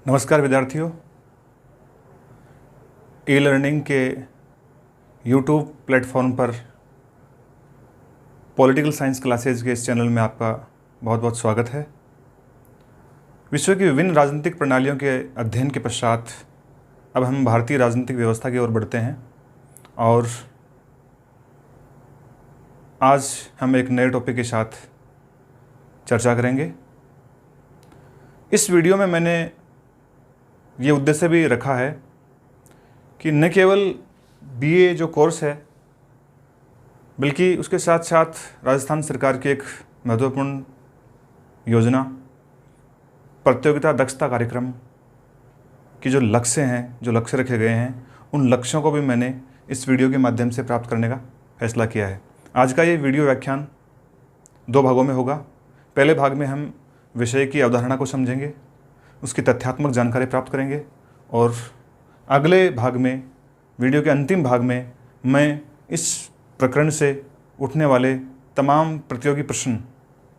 नमस्कार विद्यार्थियों, e learning के यूट्यूब प्लेटफॉर्म पर पॉलिटिकल साइंस क्लासेज के इस चैनल में आपका बहुत बहुत स्वागत है। विश्व की विभिन्न राजनीतिक प्रणालियों के अध्ययन के पश्चात अब हम भारतीय राजनीतिक व्यवस्था की ओर बढ़ते हैं और आज हम एक नए टॉपिक के साथ चर्चा करेंगे। इस वीडियो में मैंने ये उद्देश्य भी रखा है कि न केवल बीए जो कोर्स है बल्कि उसके साथ साथ राजस्थान सरकार की एक महत्वपूर्ण योजना प्रतियोगिता दक्षता कार्यक्रम की जो लक्ष्य रखे गए हैं, उन लक्ष्यों को भी मैंने इस वीडियो के माध्यम से प्राप्त करने का फैसला किया है। आज का ये वीडियो व्याख्यान 2 भागों में होगा। पहले भाग में हम विषय की अवधारणा को समझेंगे, उसकी तथ्यात्मक जानकारी प्राप्त करेंगे और अगले भाग में, वीडियो के अंतिम भाग में, मैं इस प्रकरण से उठने वाले तमाम प्रतियोगी प्रश्न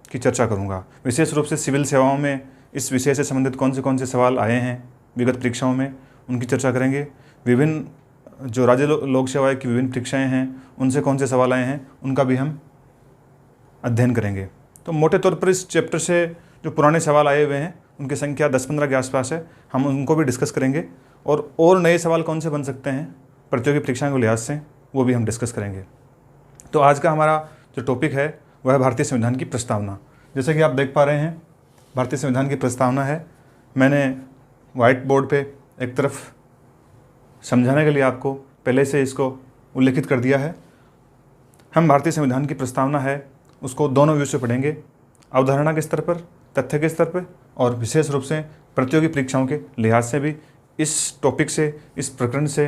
की चर्चा करूंगा। विशेष रूप से सिविल सेवाओं में इस विषय से संबंधित कौन से सवाल आए हैं विगत परीक्षाओं में, उनकी चर्चा करेंगे। विभिन्न जो राज्य लोक सेवाएँ की विभिन्न परीक्षाएँ हैं, उनसे कौन से सवाल आए हैं, उनका भी हम अध्ययन करेंगे। तो मोटे तौर पर इस चैप्टर से जो पुराने सवाल आए हुए हैं उनकी संख्या 10-15 के आसपास है, हम उनको भी डिस्कस करेंगे और नए सवाल कौन से बन सकते हैं प्रतियोगी परीक्षाओं के लिहाज से, वो भी हम डिस्कस करेंगे। तो आज का हमारा जो टॉपिक है वह है भारतीय संविधान की प्रस्तावना। जैसे कि आप देख पा रहे हैं, भारतीय संविधान की प्रस्तावना है। मैंने वाइट बोर्ड पे एक तरफ समझाने के लिए आपको पहले से इसको उल्लेखित कर दिया है। हम भारतीय संविधान की प्रस्तावना है उसको दोनों व्यू से पढ़ेंगे, अवधारणा के स्तर पर, तथ्य के स्तर पर और विशेष रूप से प्रतियोगी परीक्षाओं के लिहाज से भी इस टॉपिक से, इस प्रकरण से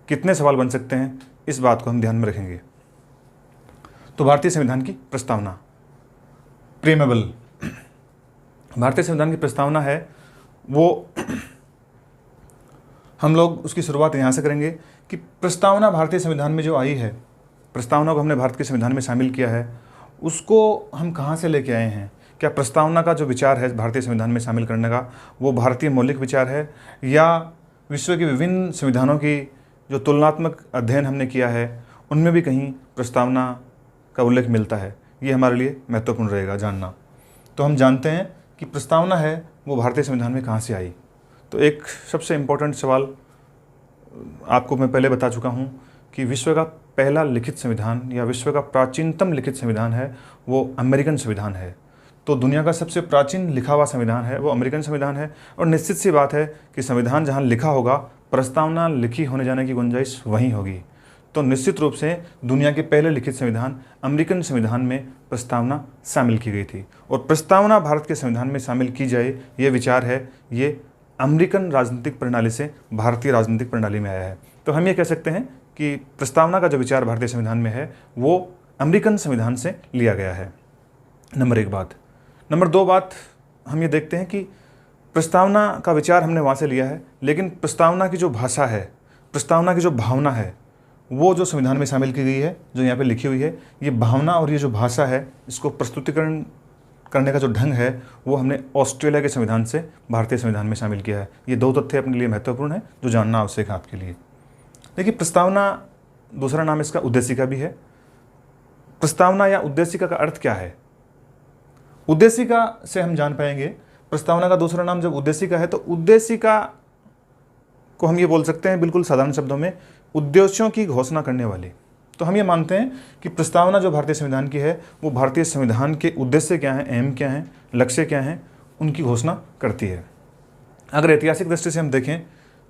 कितने सवाल बन सकते हैं, इस बात को हम ध्यान में रखेंगे। तो भारतीय संविधान की प्रस्तावना, प्रीमेबल। भारतीय संविधान की प्रस्तावना है वो हम लोग उसकी शुरुआत यहाँ से करेंगे कि प्रस्तावना भारतीय संविधान में जो आई है, प्रस्तावना को हमने भारत के संविधान में शामिल किया है, उसको हम कहाँ से लेके आए हैं। क्या प्रस्तावना का जो विचार है भारतीय संविधान में शामिल करने का, वो भारतीय मौलिक विचार है या विश्व के विभिन्न संविधानों की जो तुलनात्मक अध्ययन हमने किया है उनमें भी कहीं प्रस्तावना का उल्लेख मिलता है। ये हमारे लिए महत्वपूर्ण रहेगा जानना। तो हम जानते हैं कि प्रस्तावना है वो भारतीय संविधान में कहाँ से आई। तो एक सबसे इम्पोर्टेंट सवाल आपको मैं पहले बता चुका हूँ कि विश्व का पहला लिखित संविधान या विश्व का प्राचीनतम लिखित संविधान है वो अमेरिकन संविधान है। तो दुनिया का सबसे प्राचीन लिखा हुआ संविधान है वो अमेरिकन संविधान है। और निश्चित सी बात है कि संविधान जहाँ लिखा होगा, प्रस्तावना लिखी होने जाने की गुंजाइश वहीं होगी। तो निश्चित रूप से दुनिया के पहले लिखित संविधान अमेरिकन संविधान में प्रस्तावना शामिल की गई थी। और प्रस्तावना भारत के संविधान में शामिल की जाए, ये विचार है, ये अमेरिकन राजनीतिक प्रणाली से भारतीय राजनीतिक प्रणाली में आया है। तो हम ये कह सकते हैं कि प्रस्तावना का जो विचार भारतीय संविधान में है वो अमेरिकन संविधान से लिया गया है। नंबर 1 बात। नंबर 2 बात, हम ये देखते हैं कि प्रस्तावना का विचार हमने वहाँ से लिया है, लेकिन प्रस्तावना की जो भाषा है, प्रस्तावना की जो भावना है, वो जो संविधान में शामिल की गई है, जो यहाँ पे लिखी हुई है, ये भावना और ये जो भाषा है, इसको प्रस्तुतिकरण करने का जो ढंग है वो हमने ऑस्ट्रेलिया के संविधान से भारतीय संविधान में शामिल किया है। ये 2 तथ्य अपने लिए महत्वपूर्ण है जो जानना आवश्यक है आपके लिए। देखिए, प्रस्तावना, दूसरा नाम इसका उद्देशिका भी है। प्रस्तावना या उद्देशिका का अर्थ क्या है? उद्देशिका से हम जान पाएंगे, प्रस्तावना का दूसरा नाम जब उद्देशिका है तो उद्देशिका को हम ये बोल सकते हैं बिल्कुल साधारण शब्दों में, उद्देश्यों की घोषणा करने वाली। तो हम ये मानते हैं कि प्रस्तावना जो भारतीय संविधान की है वो भारतीय संविधान के उद्देश्य क्या हैं, एम क्या हैं, लक्ष्य क्या हैं, उनकी घोषणा करती है। अगर ऐतिहासिक दृष्टि से हम देखें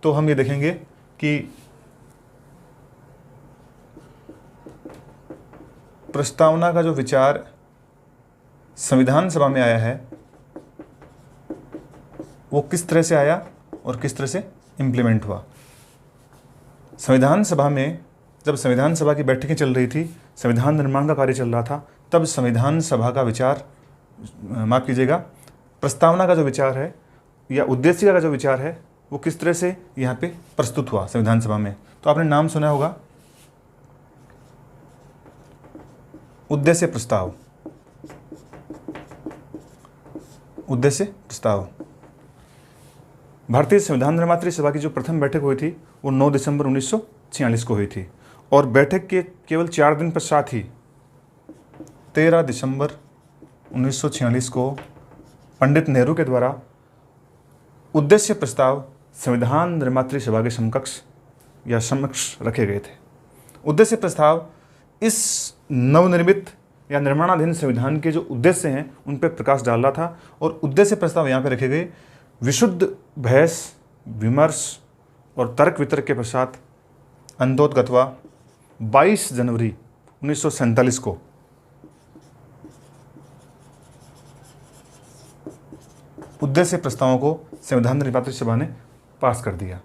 तो हम ये देखेंगे कि प्रस्तावना का जो विचार संविधान सभा में आया है वो किस तरह से आया और किस तरह से इम्प्लीमेंट हुआ। संविधान सभा में जब संविधान सभा की बैठकें चल रही थी, संविधान निर्माण का कार्य चल रहा था, तब संविधान सभा का विचार, माफ़ कीजिएगा, प्रस्तावना का जो विचार है या उद्देशिका का जो विचार है वो किस तरह से यहाँ पे प्रस्तुत हुआ संविधान सभा में। तो आपने नाम सुना होगा, उद्देश्य प्रस्ताव। उद्देश्य प्रस्ताव भारतीय संविधान निर्मात्री सभा की जो प्रथम बैठक हुई थी वो 9 दिसंबर 1946 को हुई थी और बैठक के केवल 4 दिन पश्चात ही 13 दिसंबर 1946 को पंडित नेहरू के द्वारा उद्देश्य प्रस्ताव संविधान निर्मात्री सभा के समक्ष रखे गए थे। उद्देश्य प्रस्ताव इस नवनिर्मित या निर्माणाधीन संविधान के जो उद्देश्य हैं उन पर प्रकाश डाल रहा था और उद्देश्य प्रस्ताव यहाँ पे रखे गए विशुद्ध बहस विमर्श और तर्क वितर्क के पश्चात अंतोतगत्वा 22 जनवरी 1947 को उद्देश्य प्रस्तावों को संविधान निर्मात्री सभा ने पास कर दिया।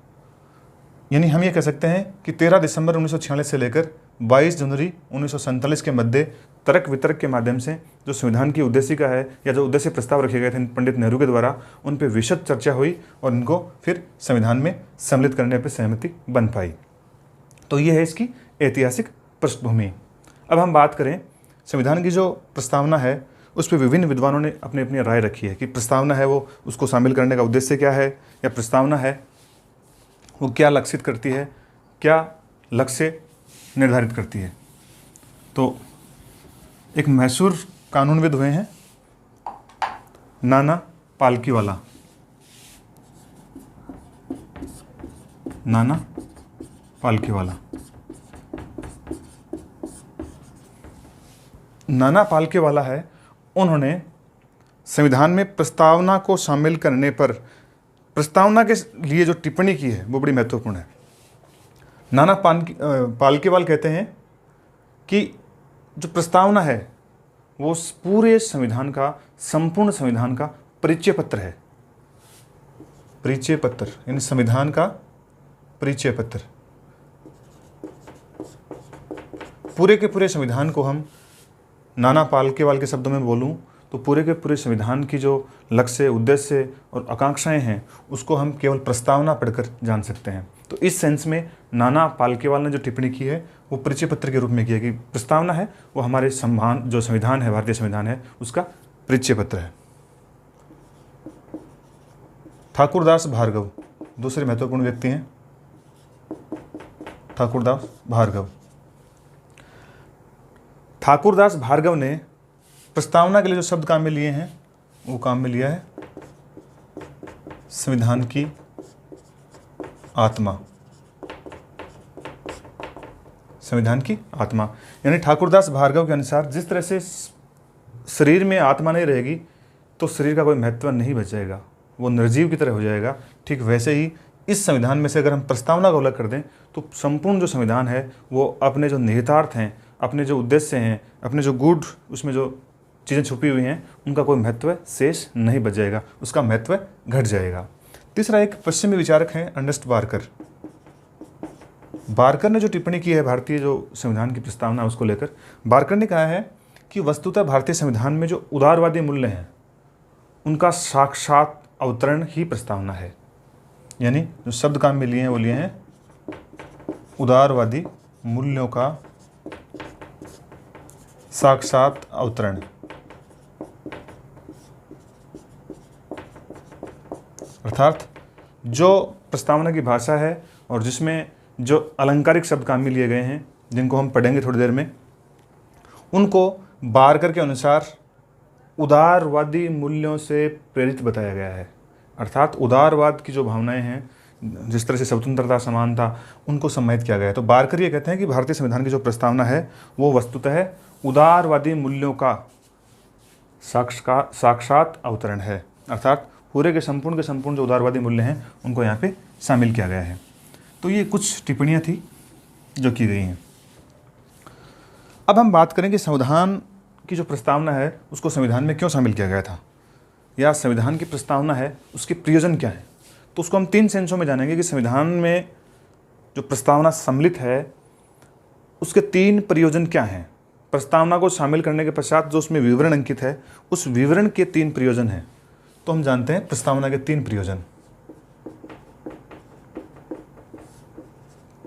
यानी हम ये कह सकते हैं कि 13 दिसंबर 1946 से लेकर 22 जनवरी 1947 के मध्य तर्क वितर्क के माध्यम से जो संविधान की उद्देशिका है या जो उद्देश्य प्रस्ताव रखे गए थे पंडित नेहरू के द्वारा उन पर विशद चर्चा हुई और इनको फिर संविधान में सम्मिलित करने पर सहमति बन पाई। तो ये है इसकी ऐतिहासिक पृष्ठभूमि। अब हम बात करें संविधान की जो प्रस्तावना है उस पर विभिन्न विद्वानों ने अपनी अपनी राय रखी है कि प्रस्तावना है वो उसको शामिल करने का उद्देश्य क्या है या प्रस्तावना है वो क्या लक्षित करती है, क्या लक्ष्य निर्धारित करती है। तो एक मशहूर कानूनविद हुए हैं नाना पालकीवाला। नाना पालकीवाला नाना पालकीवाला है। उन्होंने संविधान में प्रस्तावना को शामिल करने पर प्रस्तावना के लिए जो टिप्पणी की है वो बड़ी महत्वपूर्ण है। नाना पालकीवाल कहते हैं कि जो प्रस्तावना है वो पूरे संविधान का संपूर्ण संविधान का परिचय पत्र है। परिचय पत्र यानी संविधान का परिचय पत्र। पूरे के पूरे संविधान को हम नाना पालकीवाल के शब्दों में बोलूं तो पूरे के पूरे संविधान की जो लक्ष्य उद्देश्य और आकांक्षाएं हैं उसको हम केवल प्रस्तावना पढ़कर जान सकते हैं। तो इस सेंस में नाना पालकीवाल ने जो टिप्पणी की है वो परिचय पत्र के रूप में किया कि प्रस्तावना है वो हमारे जो संविधान है भारतीय संविधान है उसका परिचय पत्र है। ठाकुरदास भार्गव दूसरे महत्वपूर्ण व्यक्ति हैं। ठाकुरदास भार्गव ठाकुरदास भार्गव ने प्रस्तावना के लिए जो शब्द काम में लिए हैं वो काम में लिया है संविधान की आत्मा। संविधान की आत्मा यानी ठाकुरदास भार्गव के अनुसार जिस तरह से शरीर में आत्मा नहीं रहेगी तो शरीर का कोई महत्व नहीं बच जाएगा, वो निर्जीव की तरह हो जाएगा। ठीक वैसे ही इस संविधान में से अगर हम प्रस्तावना को अलग कर दें तो संपूर्ण जो संविधान है वो अपने जो निहितार्थ हैं, अपने जो उद्देश्य हैं, अपने जो गूढ़ उसमें जो चीज़ें छुपी हुई हैं उनका कोई महत्व शेष नहीं बच जाएगा, उसका महत्व घट जाएगा। तीसरा एक पश्चिमी विचारक हैं अर्नेस्ट बार्कर। बार्कर ने जो टिप्पणी की है भारतीय जो संविधान की प्रस्तावना उसको लेकर, बार्कर ने कहा है कि वस्तुतः भारतीय संविधान में जो उदारवादी मूल्य हैं उनका साक्षात अवतरण ही प्रस्तावना है। यानी जो शब्द काम में लिए हैं वो लिए हैं उदारवादी मूल्यों का साक्षात अवतरण। अर्थात जो प्रस्तावना की भाषा है और जिसमें जो अलंकारिक शब्द काम में लिए गए हैं जिनको हम पढ़ेंगे थोड़ी देर में, उनको बार्कर के अनुसार उदारवादी मूल्यों से प्रेरित बताया गया है। अर्थात उदारवाद की जो भावनाएं हैं, जिस तरह से स्वतंत्रता समानता, उनको सम्मानित किया गया है। तो बार्कर ये कहते हैं कि भारतीय संविधान की जो प्रस्तावना है वो वस्तुतः उदारवादी मूल्यों का साक्षात अवतरण है। अर्थात पूरे के संपूर्ण जो उदारवादी मूल्य हैं उनको यहाँ पे शामिल किया गया है। तो ये कुछ टिप्पणियाँ थी जो की गई हैं। अब हम बात करें कि संविधान की जो प्रस्तावना है उसको संविधान में क्यों शामिल किया गया था, या संविधान की प्रस्तावना है उसके प्रयोजन क्या है। तो उसको हम 3 सेंसों में जानेंगे कि संविधान में जो प्रस्तावना सम्मिलित है उसके 3 प्रयोजन क्या हैं। प्रस्तावना को शामिल करने के पश्चात जो उसमें विवरण अंकित है उस विवरण के 3 प्रयोजन हैं। तो हम जानते हैं प्रस्तावना के 3 प्रयोजन।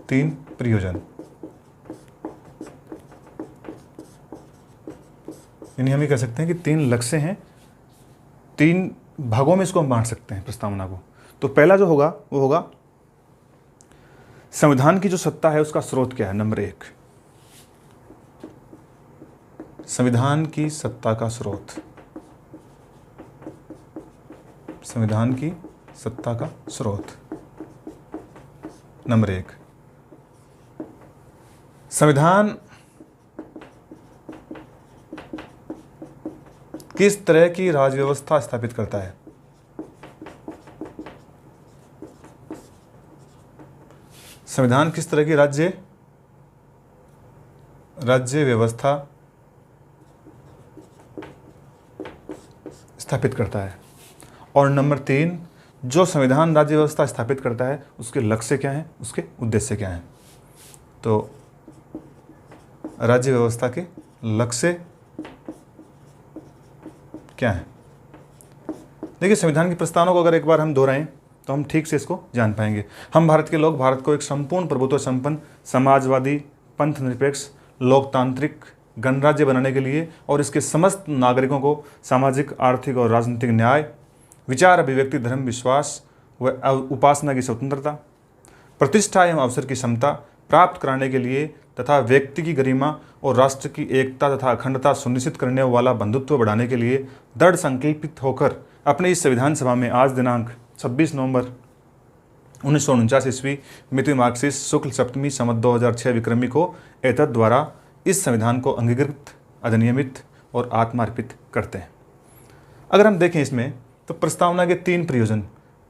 3 प्रयोजन यानी हम ये कह सकते हैं कि 3 लक्ष्य हैं। 3 भागों में इसको हम बांट सकते हैं प्रस्तावना को। तो पहला जो होगा वो होगा संविधान की जो सत्ता है उसका स्रोत क्या है। नंबर 1, संविधान की सत्ता का स्रोत, संविधान की सत्ता का स्रोत। नंबर 1, संविधान किस तरह की राज्य व्यवस्था स्थापित करता है। संविधान किस तरह की राज्य व्यवस्था स्थापित करता है। और नंबर 3, जो संविधान राज्य व्यवस्था स्थापित करता है उसके लक्ष्य क्या हैं, उसके उद्देश्य क्या हैं। तो राज्य व्यवस्था के लक्ष्य क्या है। देखिए, संविधान की प्रस्तावना को अगर एक बार हम दोहराएं तो हम ठीक से इसको जान पाएंगे। हम भारत के लोग भारत को एक संपूर्ण प्रभुत्व संपन्न समाजवादी पंथ निरपेक्ष लोकतांत्रिक गणराज्य बनाने के लिए और इसके समस्त नागरिकों को सामाजिक आर्थिक और राजनीतिक न्याय, विचार अभिव्यक्ति धर्म विश्वास व उपासना की स्वतंत्रता, प्रतिष्ठा एवं अवसर की समता प्राप्त कराने के लिए तथा व्यक्ति की गरिमा और राष्ट्र की एकता तथा अखंडता सुनिश्चित करने वाला बंधुत्व बढ़ाने के लिए दृढ़ संकल्पित होकर अपने इस संविधान सभा में आज दिनांक 26 नवंबर 1949 ईस्वी मिति मार्क्सिस शुक्ल सप्तमी संवत 2006 विक्रमी को एतद द्वारा इस संविधान को अंगीकृत, अधिनियमित और आत्मार्पित करते हैं। अगर हम देखें इसमें तो प्रस्तावना के 3 प्रयोजन।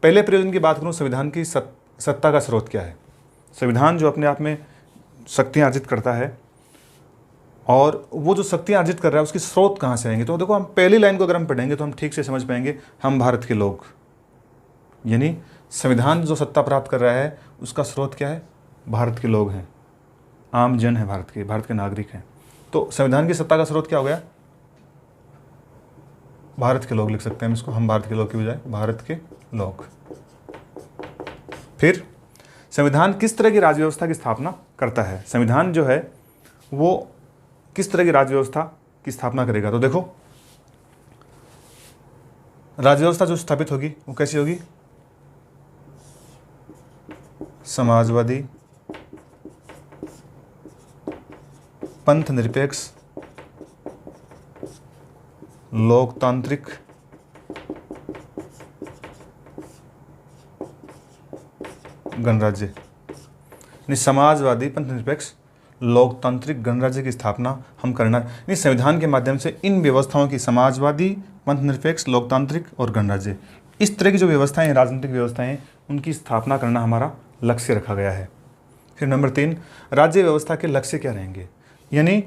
पहले प्रयोजन की बात करूं, संविधान की सत्ता का स्रोत क्या है। संविधान जो अपने आप में शक्तियाँ अर्जित करता है और वो जो शक्तियाँ अर्जित कर रहा है उसकी स्रोत कहाँ से आएंगे। तो देखो, हम पहली लाइन को अगर हम पढ़ेंगे तो हम ठीक से समझ पाएंगे। हम भारत के लोग, यानी संविधान जो सत्ता प्राप्त कर रहा है उसका स्रोत क्या है, भारत के लोग हैं, आम जन है, भारत के नागरिक हैं। तो संविधान की सत्ता का स्रोत क्या हो गया, भारत के लोग लिख सकते हैं हम इसको, हम भारत के लोग की बजाय भारत के लोग। फिर संविधान किस तरह की राज्य व्यवस्था की स्थापना करता है। संविधान जो है वो किस तरह की राज्य व्यवस्था की स्थापना करेगा। तो देखो, राज्य व्यवस्था जो स्थापित होगी वो कैसी होगी, समाजवादी पंथ निरपेक्ष लोकतांत्रिक गणराज्य, यानी समाजवादी पंथ निरपेक्ष लोकतांत्रिक गणराज्य की स्थापना हम करना, यानी संविधान के माध्यम से इन व्यवस्थाओं की, समाजवादी पंथ निरपेक्ष लोकतांत्रिक और गणराज्य, इस तरह की जो व्यवस्थाएं, राजनीतिक व्यवस्थाएं, उनकी स्थापना करना हमारा लक्ष्य रखा गया है। फिर नंबर 3, राज्य व्यवस्था के लक्ष्य क्या रहेंगे, यानी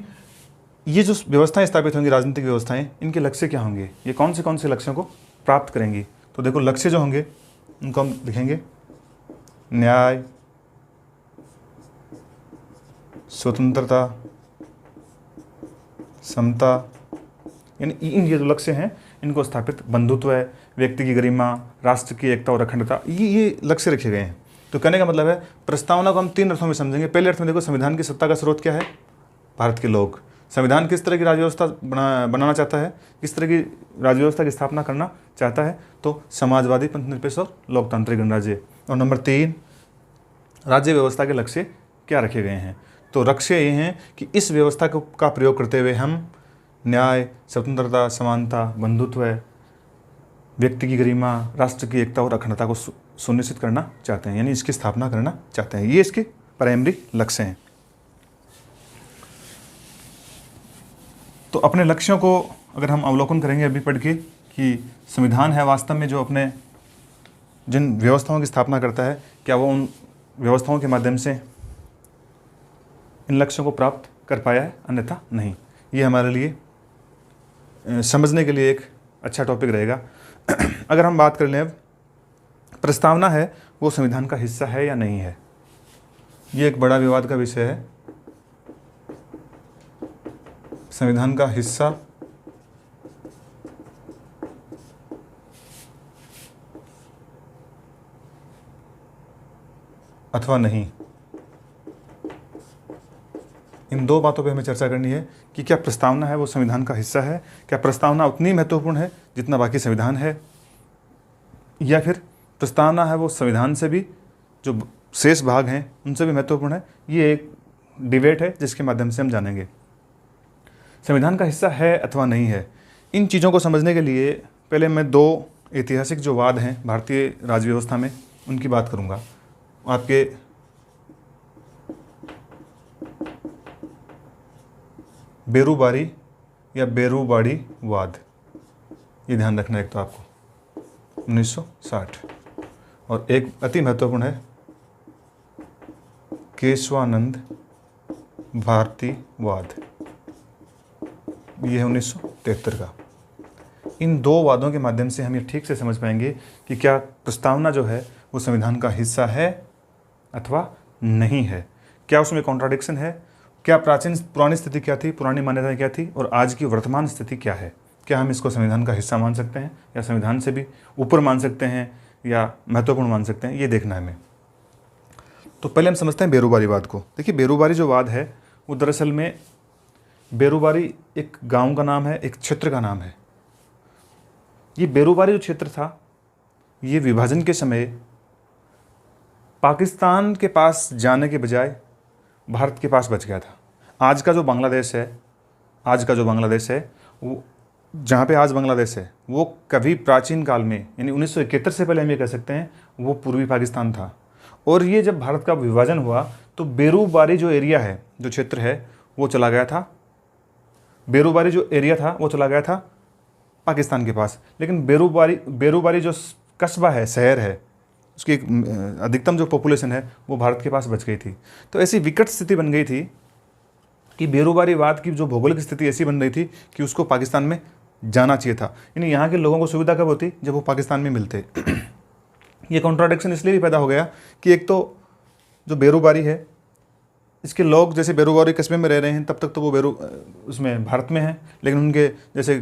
ये जो व्यवस्थाएं स्थापित होंगी, राजनीतिक व्यवस्थाएं, इनके लक्ष्य क्या होंगे, ये कौन से लक्ष्यों को प्राप्त करेंगी। तो देखो, लक्ष्य जो होंगे उनको हम लिखेंगे न्याय, स्वतंत्रता, समता, यानी इन ये जो लक्ष्य हैं इनको स्थापित, बंधुत्व है, व्यक्ति की गरिमा, राष्ट्र की एकता और अखंडता, ये लक्ष्य रखे गए हैं। तो कहने का मतलब है, प्रस्तावना को हम 3 अर्थों में समझेंगे। पहले अर्थ में देखो, संविधान की सत्ता का स्रोत क्या है, भारत के लोग। संविधान किस तरह की राज्य व्यवस्था बनाना चाहता है, किस तरह की राज्य व्यवस्था की स्थापना करना चाहता है, तो समाजवादी पंथ निरपेक्ष और लोकतांत्रिक गणराज्य। और नंबर 3, राज्य व्यवस्था के लक्ष्य क्या रखे गए हैं। तो लक्ष्य ये हैं कि इस व्यवस्था का प्रयोग करते हुए हम न्याय, स्वतंत्रता, समानता, बंधुत्व, व्यक्ति की गरिमा, राष्ट्र की एकता और अखंडता को सुनिश्चित करना चाहते हैं, यानी इसकी स्थापना करना चाहते हैं। ये इसके प्राइमरी लक्ष्य हैं। तो अपने लक्ष्यों को अगर हम अवलोकन करेंगे अभी पढ़ के, कि संविधान है वास्तव में जो अपने जिन व्यवस्थाओं की स्थापना करता है, क्या वो उन व्यवस्थाओं के माध्यम से इन लक्ष्यों को प्राप्त कर पाया है, अन्यथा नहीं। ये हमारे लिए समझने के लिए एक अच्छा टॉपिक रहेगा। अगर हम बात कर लें, अब प्रस्तावना है वो संविधान का हिस्सा है या नहीं है, ये एक बड़ा विवाद का विषय है। संविधान का हिस्सा अथवा नहीं, इन 2 बातों पे हमें चर्चा करनी है कि क्या प्रस्तावना है वो संविधान का हिस्सा है, क्या प्रस्तावना उतनी महत्वपूर्ण है जितना बाकी संविधान है, या फिर प्रस्तावना है वो संविधान से भी, जो शेष भाग हैं उनसे भी महत्वपूर्ण है। ये एक डिबेट है जिसके माध्यम से हम जानेंगे संविधान का हिस्सा है अथवा नहीं है। इन चीज़ों को समझने के लिए पहले मैं दो ऐतिहासिक जो वाद हैं भारतीय राज्य व्यवस्था में उनकी बात करूंगा। आपके बेरूबारी या बेरूबाड़ी वाद, ये ध्यान रखना है एक तो आपको 1960, और एक अति महत्वपूर्ण है केशवानंद भारतीवाद, ये है 1973 का। इन दो वादों के माध्यम से हम ये ठीक से समझ पाएंगे कि क्या प्रस्तावना जो है वो संविधान का हिस्सा है अथवा नहीं है, क्या उसमें कॉन्ट्राडिक्शन है, क्या पुरानी स्थिति क्या थी, पुरानी मान्यताएं क्या थी, और आज की वर्तमान स्थिति क्या है। क्या हम इसको संविधान का हिस्सा मान सकते हैं या संविधान से भी ऊपर मान सकते हैं या महत्वपूर्ण मान सकते हैं, ये देखना है हमें। तो पहले हम समझते हैं बेरूबारीवाद को। देखिए, बेरूबारी जो वाद है वो दरअसल में, बेरूबारी एक गांव का नाम है, एक क्षेत्र का नाम है। ये बेरूबारी जो क्षेत्र था ये विभाजन के समय पाकिस्तान के पास जाने के बजाय भारत के पास बच गया था। आज का जो बांग्लादेश है वो, जहाँ पे आज बांग्लादेश है, वो कभी प्राचीन काल में यानी 1971 से पहले हम ये कह सकते हैं वो पूर्वी पाकिस्तान था। और ये जब भारत का विभाजन हुआ तो बेरूबारी जो एरिया है, जो क्षेत्र है, वो चला गया था, बेरूबारी जो एरिया था वो चला गया था पाकिस्तान के पास। लेकिन बेरूबारी जो कस्बा है, शहर है, उसकी अधिकतम जो पॉपुलेशन है वो भारत के पास बच गई थी। तो ऐसी विकट स्थिति बन गई थी कि बेरूबारीवाद की जो भौगोलिक स्थिति ऐसी बन रही थी कि उसको पाकिस्तान में जाना चाहिए था। यानी यहाँ के लोगों को सुविधा कब होती, जब वो पाकिस्तान में मिलते। ये कॉन्ट्राडिक्शन इसलिए भी पैदा हो गया कि एक तो जो बेरूबारी है, इसके लोग जैसे बेरूबारी कस्बे में रह रहे हैं तब तक तो वो उसमें भारत में है, लेकिन उनके जैसे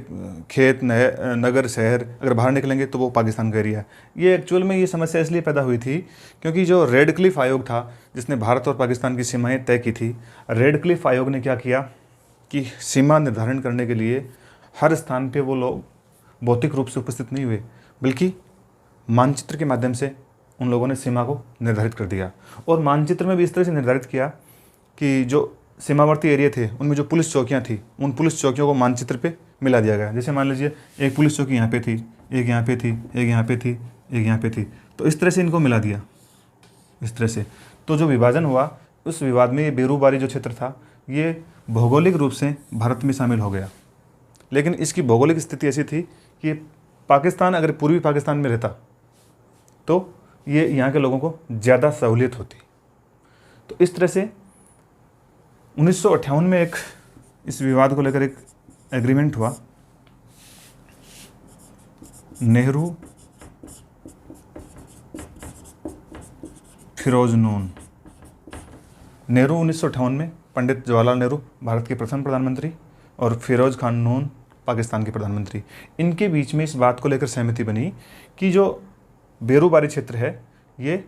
खेत, नगर, शहर अगर बाहर निकलेंगे तो वो पाकिस्तान का एरिया है। ये एक्चुअल में ये समस्या इसलिए पैदा हुई थी क्योंकि जो रेड क्लिफ आयोग था जिसने भारत और पाकिस्तान की सीमाएं तय की थी, रेड क्लिफ आयोग ने क्या किया कि सीमा निर्धारण करने के लिए हर स्थान पर वो लोग भौतिक रूप से उपस्थित नहीं हुए, बल्कि मानचित्र के माध्यम से उन लोगों ने सीमा को निर्धारित कर दिया। और मानचित्र में भी इस तरह से निर्धारित किया कि जो सीमावर्ती एरिया थे उनमें जो पुलिस चौकियां थी, उन पुलिस चौकियों को मानचित्र पे मिला दिया गया। जैसे मान लीजिए एक पुलिस चौकी यहाँ पे थी, एक यहाँ पे थी, एक यहाँ पे थी, एक यहाँ पे थी, तो इस तरह से इनको मिला दिया, इस तरह से। तो जो विभाजन हुआ उस विवाद में ये बेरूबारी जो क्षेत्र था ये भौगोलिक रूप से भारत में शामिल हो गया। लेकिन इसकी भौगोलिक स्थिति ऐसी थी कि पाकिस्तान अगर पूर्वी पाकिस्तान में रहता तो ये यहाँ के लोगों को ज़्यादा सहूलियत होती। तो इस तरह से 1958 में एक इस विवाद को लेकर एक एग्रीमेंट हुआ, नेहरू फिरोज नून। नेहरू 1958 में, पंडित जवाहरलाल नेहरू भारत के प्रथम प्रधानमंत्री और फिरोज खान नून पाकिस्तान के प्रधानमंत्री, इनके बीच में इस बात को लेकर सहमति बनी कि जो बेरूबारी क्षेत्र है ये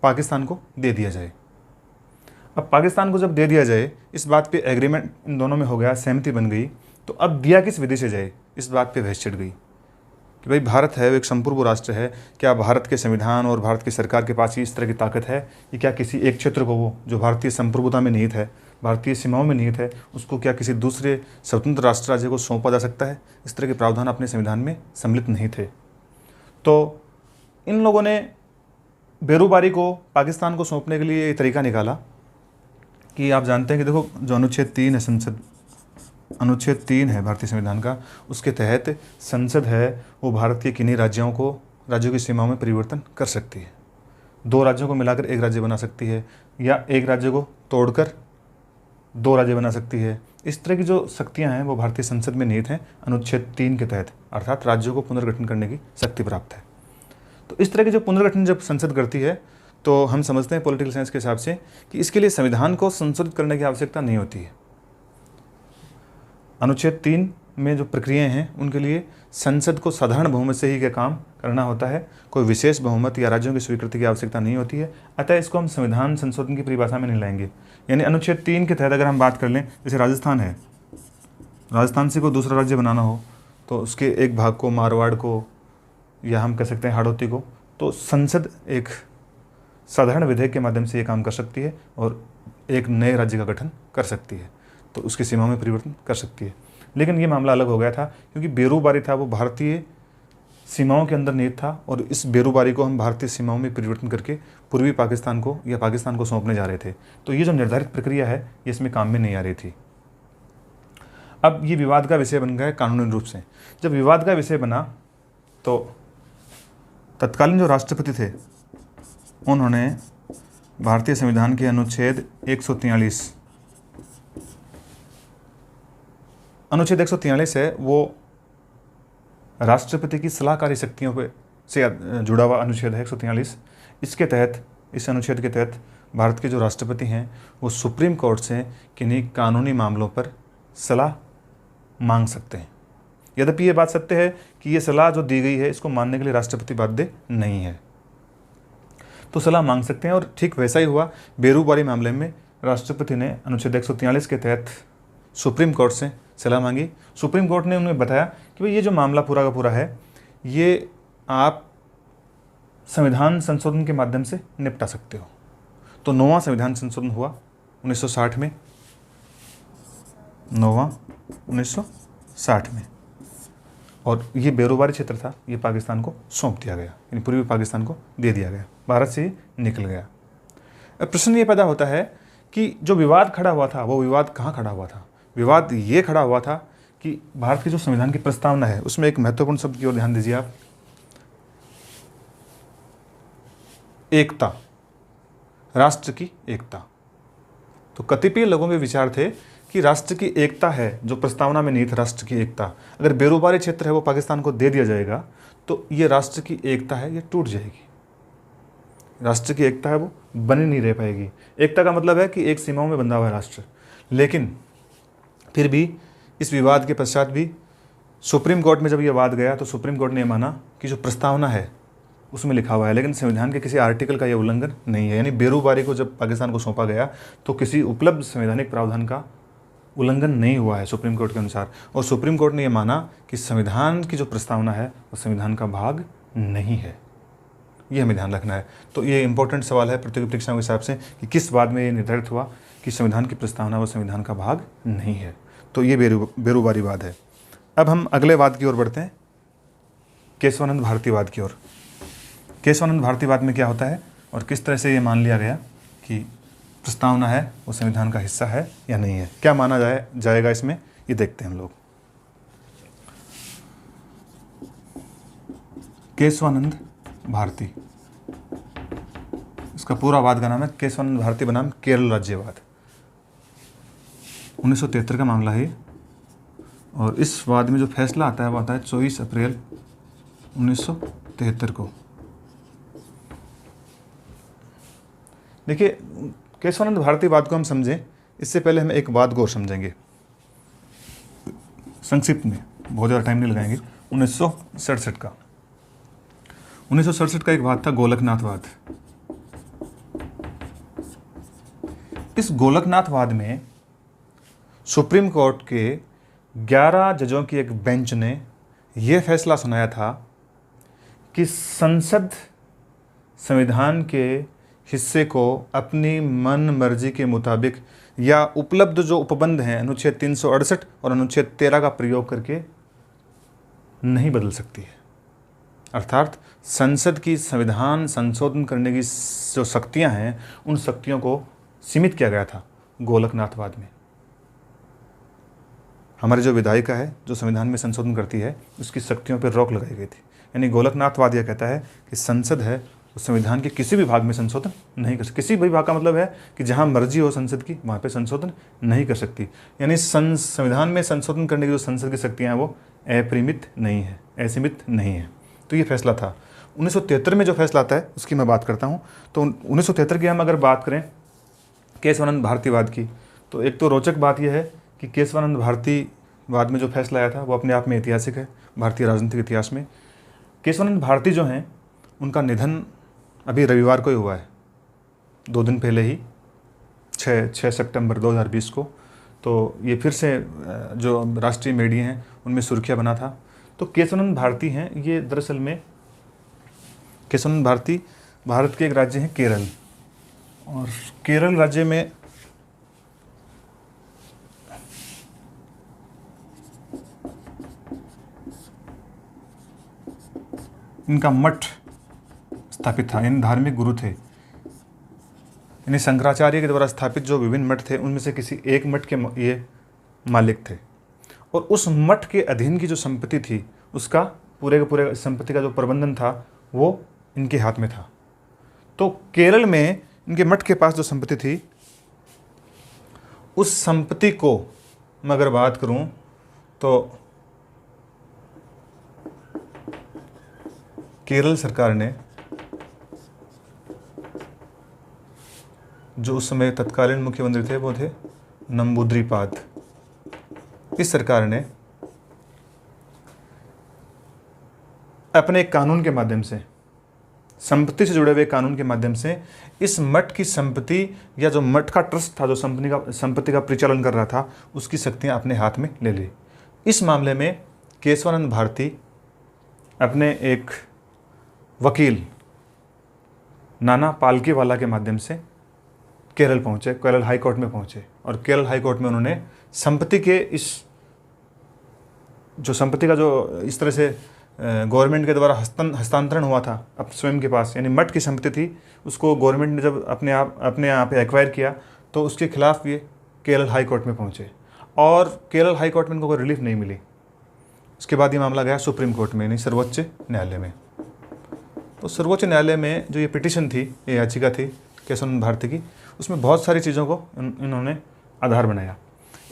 पाकिस्तान को दे दिया जाए। अब पाकिस्तान को जब दे दिया जाए, इस बात पे एग्रीमेंट इन दोनों में हो गया, सहमति बन गई, तो अब दिया किस विधि से जाए, इस बात पे बहस छिड़ गई कि भाई भारत है वो एक संप्रभु राष्ट्र है, क्या भारत के संविधान और भारत की सरकार के पास ही इस तरह की ताकत है कि क्या किसी एक क्षेत्र को, वो जो भारतीय संप्रभुता में निहित है, भारतीय सीमाओं में निहित है, उसको क्या किसी दूसरे स्वतंत्र राष्ट्र राज्य को सौंपा जा सकता है। इस तरह के प्रावधान अपने संविधान में सम्मिलित नहीं थे। तो इन लोगों ने बेरूबारी को पाकिस्तान को सौंपने के लिए ये तरीका निकाला कि आप जानते हैं कि देखो जो अनुच्छेद 3 है, अनुच्छेद 3 है भारतीय संविधान का, उसके तहत संसद है वो भारत के किन्हीं राज्यों की सीमाओं में परिवर्तन कर सकती है। 2 राज्यों को मिलाकर एक राज्य बना सकती है, या एक राज्य को तोड़कर 2 राज्य बना सकती है। इस तरह की जो शक्तियाँ हैं वो भारतीय संसद में निहित हैं अनुच्छेद 3 के तहत, अर्थात राज्यों को पुनर्गठन करने की शक्ति प्राप्त है। तो इस तरह की जो पुनर्गठन जब संसद करती है तो हम समझते हैं पॉलिटिकल साइंस के हिसाब से कि इसके लिए संविधान को संशोधित करने की आवश्यकता नहीं होती है। अनुच्छेद 3 में जो प्रक्रियाएं हैं उनके लिए संसद को साधारण बहुमत से ही का काम करना होता है, कोई विशेष बहुमत या राज्यों की स्वीकृति की आवश्यकता नहीं होती है। अतः इसको हम संविधान संशोधन की परिभाषा में नहीं लाएंगे। यानी अनुच्छेद 3 के तहत अगर हम बात कर लें, जैसे राजस्थान है, राजस्थान से कोई दूसरा राज्य बनाना हो तो उसके एक भाग को, मारवाड़ को, या हम कह सकते हैं हाड़ौती को तो संसद एक साधारण विधेयक के माध्यम से ये काम कर सकती है और एक नए राज्य का गठन कर सकती है, तो उसकी सीमाओं में परिवर्तन कर सकती है। लेकिन ये मामला अलग हो गया था क्योंकि बेरूबारी था वो भारतीय सीमाओं के अंदर निहित था और इस बेरूबारी को हम भारतीय सीमाओं में परिवर्तन करके पूर्वी पाकिस्तान को या पाकिस्तान को सौंपने जा रहे थे। तो ये जो निर्धारित प्रक्रिया है ये इसमें काम में नहीं आ रही थी। अब ये विवाद का विषय बन गया कानूनी रूप से। जब विवाद का विषय बना तो तत्कालीन जो राष्ट्रपति थे उन्होंने भारतीय संविधान के अनुच्छेद 143 है, वो राष्ट्रपति की सलाहकारी शक्तियों पे से जुड़ा हुआ अनुच्छेद है 143। इसके तहत, इस अनुच्छेद के तहत भारत के जो राष्ट्रपति हैं वो सुप्रीम कोर्ट से किन्हीं कानूनी मामलों पर सलाह मांग सकते हैं। यद्यपि ये बात सत्य है कि ये सलाह जो दी गई है इसको मानने के लिए राष्ट्रपति बाध्य नहीं है, तो सलाह मांग सकते हैं। और ठीक वैसा ही हुआ बेरूबारी मामले में। राष्ट्रपति ने अनुच्छेद 143 के तहत सुप्रीम कोर्ट से सलाह मांगी। सुप्रीम कोर्ट ने उन्हें बताया कि भाई ये जो मामला पूरा का पूरा है ये आप संविधान संशोधन के माध्यम से निपटा सकते हो। तो 9वां संविधान संशोधन हुआ 1960 में, 9वां 1960 में, और ये बेरोबारी क्षेत्र था, ये पाकिस्तान को सौंप दिया गया, यानी पूर्वी पाकिस्तान को दे दिया गया, भारत से निकल गया। अब प्रश्न ये पैदा होता है कि जो विवाद खड़ा हुआ था वो विवाद कहाँ खड़ा हुआ था? विवाद ये खड़ा हुआ था कि भारत के जो संविधान की प्रस्तावना है उसमें एक महत्वपूर्ण शब्द की ओर ध्यान दीजिए आप, एकता, राष्ट्र की एकता। तो कतिपय लोगों के विचार थे कि राष्ट्र की एकता है, जो प्रस्तावना में निहित राष्ट्र की एकता, अगर बेरोबारी क्षेत्र है वो पाकिस्तान को दे दिया जाएगा तो ये राष्ट्र की एकता है ये टूट जाएगी, राष्ट्र की एकता है वो बनी नहीं रह पाएगी। एकता का मतलब है कि एक सीमाओं में बंधा हुआ है राष्ट्र। लेकिन फिर भी इस विवाद के पश्चात भी सुप्रीम कोर्ट में जब ये वाद गया तो सुप्रीम कोर्ट ने माना कि जो प्रस्तावना है उसमें लिखा हुआ है, लेकिन संविधान के किसी आर्टिकल का यह उल्लंघन नहीं है। यानी बेरूबारी को जब पाकिस्तान को सौंपा गया तो किसी उपलब्ध संवैधानिक प्रावधान का उल्लंघन नहीं हुआ है सुप्रीम कोर्ट के अनुसार। और सुप्रीम कोर्ट ने यह माना कि संविधान की जो प्रस्तावना है वो संविधान का भाग नहीं है। ये हमें ध्यान रखना है। तो ये इंपॉर्टेंट सवाल है प्रतियोगी परीक्षाओं के हिसाब से कि किस बात में ये निर्धारित हुआ कि संविधान की प्रस्तावना वो संविधान का भाग नहीं है। तो ये बेरूबारी वाद है। अब हम अगले वाद की ओर बढ़ते हैं, केशवानंद भारती वाद की ओर। केशवानंद भारती वाद में क्या होता है और किस तरह से ये मान लिया गया कि प्रस्तावना है वो संविधान का हिस्सा है या नहीं है, क्या माना जाएगा इसमें, ये देखते हैं हम लोग। केशवानंद भारती, इसका पूरा वाद का नाम है केशवानंद भारती बनाम केरल राज्यवाद। 1973 का मामला है और इस वाद में जो फैसला आता है वो आता है 24 अप्रैल 1973 को। देखिए, केशवानंद भारती वाद को हम समझें इससे पहले हम एक वाद को और समझेंगे संक्षिप्त में, बहुत ज़्यादा टाइम नहीं लगाएंगे। 1967 का 1967 का एक वाद था गोलकनाथवाद। इस गोलकनाथवाद में सुप्रीम कोर्ट के 11 जजों की एक बेंच ने यह फैसला सुनाया था कि संसद संविधान के हिस्से को अपनी मन मर्जी के मुताबिक या उपलब्ध जो उपबंध हैं अनुच्छेद 368 और अनुच्छेद 13 का प्रयोग करके नहीं बदल सकती है। अर्थात संसद की संविधान संशोधन करने की जो शक्तियां हैं उन शक्तियों को सीमित किया गया था गोलकनाथवाद में। हमारी जो विधायिका है जो संविधान में संशोधन करती है उसकी शक्तियों पर रोक लगाई गई थी। यानी गोलकनाथवाद यह कहता है कि संसद है उस संविधान के किसी भी भाग में संशोधन नहीं कर सकती। किसी भी भाग का मतलब है कि जहां मर्जी हो संसद की वहां पे संशोधन नहीं कर सकती। यानी संविधान में संशोधन करने की जो संसद की शक्तियां हैं वो अपरिमित नहीं है, असीमित नहीं है। तो ये फैसला था। 1973 में जो फैसला आता है उसकी मैं बात करता हूँ। तो 1973 की हम अगर बात करें केशवानंद भारतीवाद की, तो एक तो रोचक बात यह है कि केशवानंद भारतीवाद में जो फैसला आया था वो अपने आप में ऐतिहासिक है भारतीय राजनीतिक इतिहास में। केशवानंद भारती जो हैं उनका निधन अभी रविवार को ही हुआ है, 2 दिन पहले ही, 6 सितंबर 2020 को। तो ये फिर से जो राष्ट्रीय मीडिया हैं उनमें सुर्खियाँ बना था। तो केशवानंद भारती हैं, ये दरअसल में केशवानंद भारती भारत के एक राज्य है केरल, और केरल राज्य में इनका मठ स्थापित था, इन धार्मिक गुरु थे, यानी शंकराचार्य के द्वारा स्थापित जो विभिन्न मठ थे उनमें से किसी एक मठ के ये मालिक थे। और उस मठ के अधीन की जो संपत्ति थी उसका पूरे के पूरे संपत्ति का जो प्रबंधन था वो इनके हाथ में था। तो केरल में इनके मठ के पास जो संपत्ति थी उस संपत्ति को मैं अगर बात करूं तो केरल सरकार ने, जो उस समय तत्कालीन मुख्यमंत्री थे वो थे नंबूद्रिपाद, इस सरकार ने अपने एक कानून के माध्यम से, संपत्ति से जुड़े हुए कानून के माध्यम से इस मठ की संपत्ति या जो मठ का ट्रस्ट था जो संपत्ति का परिचालन कर रहा था उसकी शक्तियां अपने हाथ में ले ली। इस मामले में केशवानंद भारती अपने एक वकील नाना पालकीवाला के माध्यम से केरल पहुंचे, केरल हाई कोर्ट में पहुंचे, और केरल हाई कोर्ट में उन्होंने संपत्ति के संपत्ति का जो इस तरह से गवर्नमेंट के द्वारा हस्तांतरण हुआ था अब स्वयं के पास, यानी मठ की संपत्ति थी, उसको गवर्नमेंट ने जब अपने यहाँ पे एक्वायर किया तो उसके खिलाफ ये केरल हाई कोर्ट में पहुंचे, और केरल हाई कोर्ट में इनको कोई रिलीफ नहीं मिली। उसके बाद ये मामला गया सुप्रीम कोर्ट में, यानी सर्वोच्च न्यायालय में। तो सर्वोच्च न्यायालय में जो ये पिटीशन थी, ये याचिका थी केशवानंद भारती की, उसमें बहुत सारी चीज़ों को इन्होंने आधार बनाया।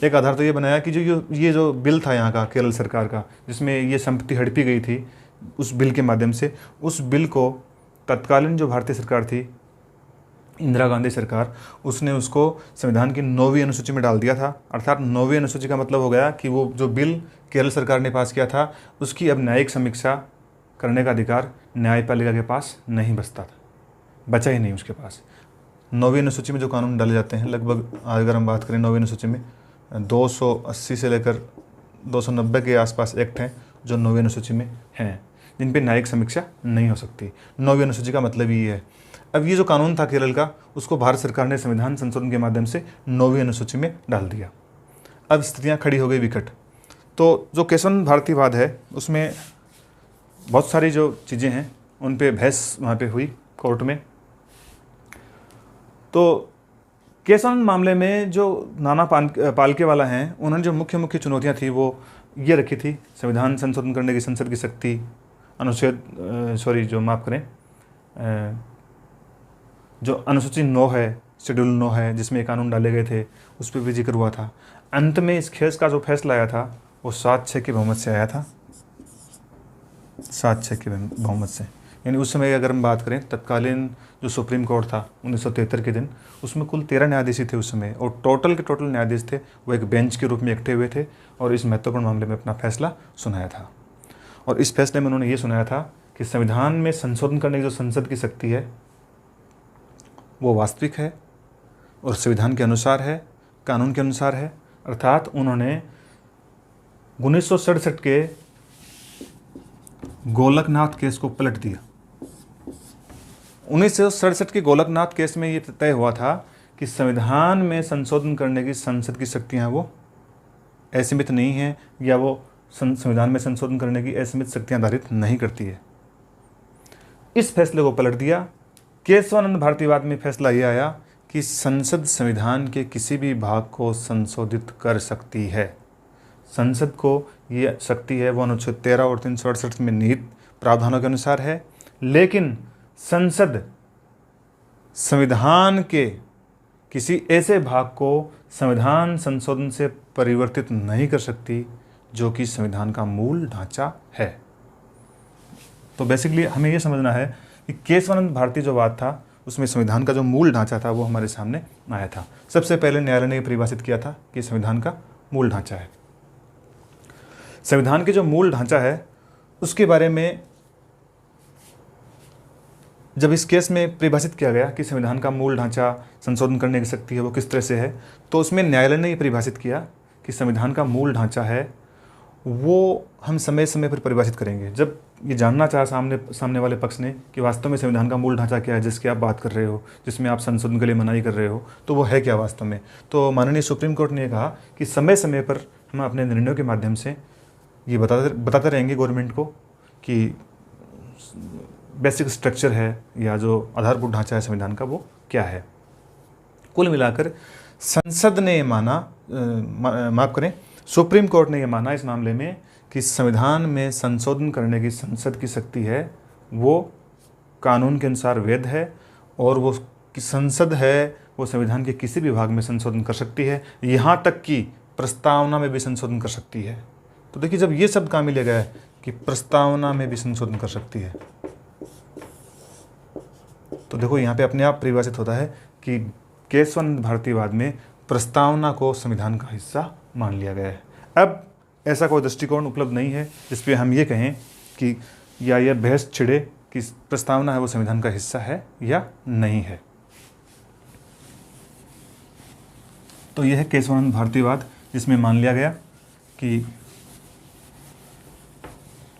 एक आधार तो ये बनाया कि ये जो बिल था यहाँ का केरल सरकार का, जिसमें ये संपत्ति हड़पी गई थी, उस बिल के माध्यम से, उस बिल को तत्कालीन जो भारतीय सरकार थी, इंदिरा गांधी सरकार, उसने उसको संविधान की 9वीं अनुसूची में डाल दिया था। अर्थात 9वीं अनुसूची का मतलब हो गया कि वो जो बिल केरल सरकार ने पास किया था उसकी अब न्यायिक समीक्षा करने का अधिकार न्यायपालिका के पास नहीं बचता था, बचा ही नहीं उसके पास। 9वीं अनुसूची में जो कानून डाले जाते हैं, लगभग अगर हम बात करें 9वीं अनुसूची में 280 से लेकर 290 के आसपास एक्ट हैं जो 9वीं अनुसूची में हैं, जिन पे न्यायिक समीक्षा नहीं हो सकती। 9वीं अनुसूची का मतलब ही है। अब ये जो कानून था केरल का, उसको भारत सरकार ने संविधान संशोधन के माध्यम से 9वीं अनुसूची में डाल दिया। अब स्थितियाँ खड़ी हो गई विकट। तो जो केशवानंद भारतीवाद है उसमें बहुत सारी जो चीज़ें हैं उन पे बहस वहाँ पे हुई कोर्ट में। तो केशवानंद मामले में जो नाना पालकीवाला हैं, उन्होंने जो मुख्य चुनौतियाँ थी वो ये रखी थी, संविधान संशोधन करने की संसद की शक्ति, जो अनुसूची 9 है, शेड्यूल 9 है, जिसमें ये कानून डाले गए थे, उस पर भी जिक्र हुआ था। अंत में इस केस का जो फैसला आया था वो 7-6 के बहुमत से आया था, 7-6 के बहुमत से। यानी उस समय अगर हम बात करें, तत्कालीन जो सुप्रीम कोर्ट था 1973 के दिन, उसमें कुल 13 न्यायाधीश थे उस समय, और टोटल के टोटल न्यायाधीश थे वो एक बेंच के रूप में इकट्ठे हुए थे और इस महत्वपूर्ण मामले में अपना फैसला सुनाया था। और इस फैसले में उन्होंने ये सुनाया था कि संविधान में संशोधन करने की जो संसद की शक्ति है वो वास्तविक है और संविधान के अनुसार है, कानून के अनुसार है। अर्थात उन्होंने 1967 के गोलकनाथ केस को पलट दिया। 1967 के गोलकनाथ केस में ये तय हुआ था कि संविधान में संशोधन करने की संसद की शक्तियाँ वो असीमित नहीं हैं, या वो संविधान में संशोधन करने की असीमित शक्तियाँ धारित नहीं करती है। इस फैसले को पलट दिया। केशवानंद भारतीवाद में फैसला ये आया कि संसद संविधान के किसी भी भाग को संशोधित कर सकती है। संसद को ये शक्ति है वो अनुच्छेद 13 और 368 में निहित प्रावधानों के अनुसार है, लेकिन संसद संविधान के किसी ऐसे भाग को संविधान संशोधन से परिवर्तित नहीं कर सकती जो कि संविधान का मूल ढांचा है। तो बेसिकली हमें ये समझना है कि केशवानंद भारती जो बात था उसमें संविधान का जो मूल ढांचा था वो हमारे सामने आया था। सबसे पहले न्यायालय ने परिभाषित किया था कि संविधान का मूल ढांचा है। संविधान के जो मूल ढांचा है उसके बारे में जब इस केस में परिभाषित किया गया कि संविधान का मूल ढांचा संशोधन करने की शक्ति है वो किस तरह से है, तो उसमें न्यायालय ने ये परिभाषित किया कि संविधान का मूल ढांचा है वो हम समय समय पर परिभाषित करेंगे। जब ये जानना चाहा सामने वाले पक्ष ने कि वास्तव में संविधान का मूल ढांचा क्या है जिसकी आप बात कर रहे हो, जिसमें आप संशोधन के लिए मनाही कर रहे हो, तो वो है क्या वास्तव में, तो माननीय सुप्रीम कोर्ट ने कहा कि समय समय पर हम अपने निर्णयों के माध्यम से ये बताते रहेंगे गवर्नमेंट को कि बेसिक स्ट्रक्चर है या जो आधारभूत ढांचा है संविधान का वो क्या है। कुल मिलाकर संसद ने ये माना, माफ़ करें, सुप्रीम कोर्ट ने ये माना इस मामले में कि संविधान में संशोधन करने की संसद की शक्ति है, वो कानून के अनुसार वैध है और वो कि संसद है वो संविधान के किसी भी भाग में संशोधन कर सकती है, यहाँ तक कि प्रस्तावना में भी संशोधन कर सकती है। तो देखिए, जब ये शब्द कहाँ मिल गया है कि प्रस्तावना में भी संशोधन कर सकती है, तो देखो यहाँ पे अपने आप परिभाषित होता है कि केशवानंद भारतीवाद में प्रस्तावना को संविधान का हिस्सा मान लिया गया है। अब ऐसा कोई दृष्टिकोण उपलब्ध नहीं है जिस पे हम ये कहें कि या यह बहस छिड़े कि प्रस्तावना है वो संविधान का हिस्सा है या नहीं है। तो यह है केशवानंद भारतीवाद, जिसमें मान लिया गया कि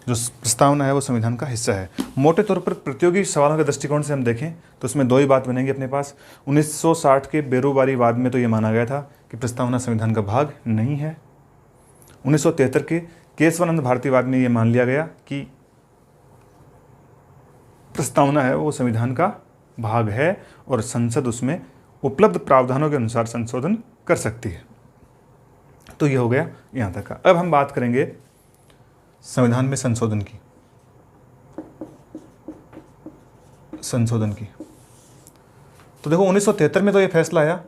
जो प्रस्तावना है वो संविधान का हिस्सा है। मोटे तौर पर प्रतियोगी सवालों के दृष्टिकोण से हम देखें तो उसमें दो ही बात बनेंगी अपने पास। 1960 के बेरोबारीवाद में तो ये माना गया था कि प्रस्तावना संविधान का भाग नहीं है। 1973 के केशवानंद भारतीवाद में ये मान लिया गया कि प्रस्तावना है वो संविधान का भाग है और संसद उसमें उपलब्ध प्रावधानों के अनुसार संशोधन कर सकती है। तो ये हो गया यहाँ तक का। अब हम बात करेंगे संविधान में संशोधन की। तो देखो 1973 में तो ये फैसला आया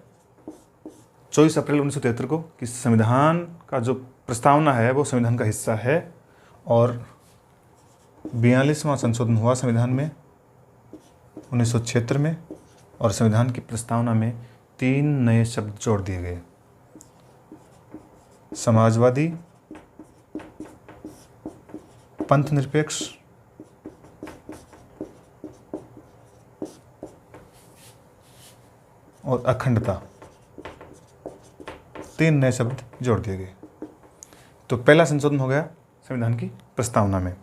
24 अप्रैल 1973 को कि संविधान का जो प्रस्तावना है वो संविधान का हिस्सा है, और 42वां संशोधन हुआ संविधान में 1976 में, और संविधान की प्रस्तावना में 3 नए शब्द जोड़ दिए गए: समाजवादी, पंथ निरपेक्ष और अखंडता। 3 नए शब्द जोड़ दिए गए। तो पहला संशोधन हो गया संविधान की प्रस्तावना में।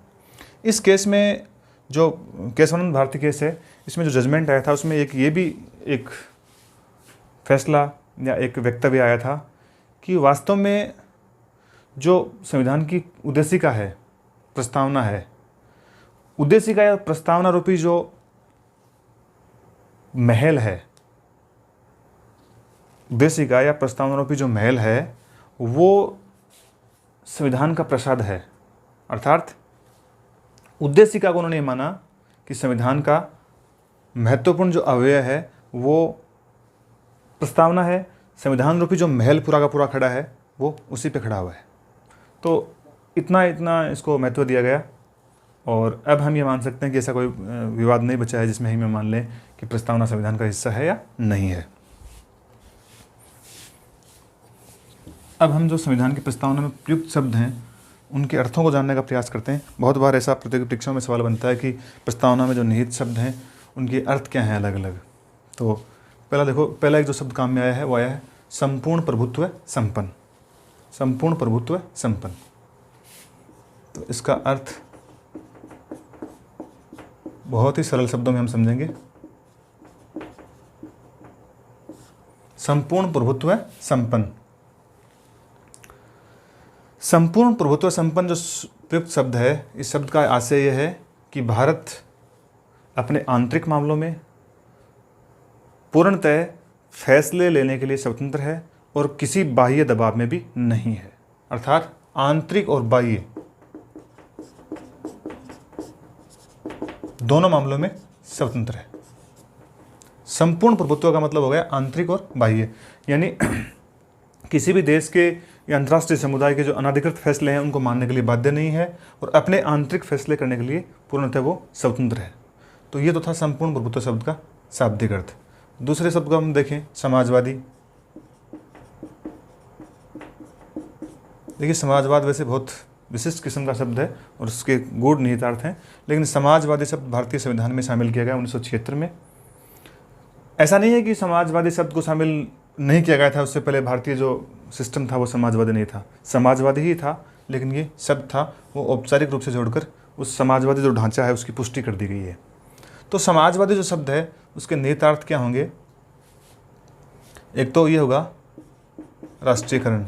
इस केस में जो केशवानंद भारती केस है, इसमें जो जजमेंट आया था उसमें ये भी एक फैसला या एक वक्तव्य आया था कि वास्तव में जो संविधान की उद्देशिका है, प्रस्तावना है, उद्देशिका या प्रस्तावना रूपी जो महल है, उद्देशिका या प्रस्तावना रूपी जो महल है वो संविधान का प्रसाद है। अर्थात उद्देशिका को उन्होंने माना कि संविधान का महत्वपूर्ण जो अवयव है वो प्रस्तावना है, संविधान रूपी जो महल पूरा का पूरा खड़ा है वो उसी पे खड़ा हुआ है। तो इतना इसको महत्व दिया गया, और अब हम ये मान सकते हैं कि ऐसा कोई विवाद नहीं बचा है जिसमें हम मान लें कि प्रस्तावना संविधान का हिस्सा है या नहीं है। अब हम जो संविधान की प्रस्तावना में प्रयुक्त शब्द हैं उनके अर्थों को जानने का प्रयास करते हैं। बहुत बार ऐसा प्रतियोगी परीक्षाओं में सवाल बनता है कि प्रस्तावना में जो निहित शब्द हैं उनके अर्थ क्या हैं अलग अलग। तो पहला एक जो शब्द काम में आया है वो आया है संपूर्ण प्रभुत्व संपन्न। संपूर्ण प्रभुत्व संपन्न, तो इसका अर्थ बहुत ही सरल शब्दों में हम समझेंगे। संपूर्ण प्रभुत्व संपन्न। संपूर्ण प्रभुत्व संपन्न जो प्रयुक्त शब्द है, इस शब्द का आशय यह है कि भारत अपने आंतरिक मामलों में पूर्णतः फैसले लेने के लिए स्वतंत्र है और किसी बाह्य दबाव में भी नहीं है। अर्थात आंतरिक और बाह्य दोनों मामलों में स्वतंत्र है। संपूर्ण प्रभुत्व का मतलब हो गया आंतरिक और बाह्य, यानी किसी भी देश के या अंतर्राष्ट्रीय समुदाय के जो अनाधिकृत फैसले हैं उनको मानने के लिए बाध्य नहीं है और अपने आंतरिक फैसले करने के लिए पूर्णतः वो स्वतंत्र है। तो ये तो था संपूर्ण प्रभुत्व शब्द का शाब्दिक अर्थ। दूसरे शब्द को हम देखें, समाजवादी। देखिए, समाजवाद वैसे बहुत विशिष्ट किस्म का शब्द है और उसके गूढ़ निहितार्थ हैं, लेकिन समाजवादी शब्द भारतीय संविधान में शामिल किया गया 1976 में। ऐसा नहीं है कि समाजवादी शब्द को शामिल नहीं किया गया था, उससे पहले भारतीय जो सिस्टम था वो समाजवादी नहीं था, समाजवादी ही था, लेकिन ये शब्द था वो औपचारिक रूप से जोड़कर उस समाजवादी जो ढांचा है उसकी पुष्टि कर दी गई है। तो समाजवादी जो शब्द है उसके निहितार्थ क्या होंगे? एक तो ये होगा राष्ट्रीयकरण,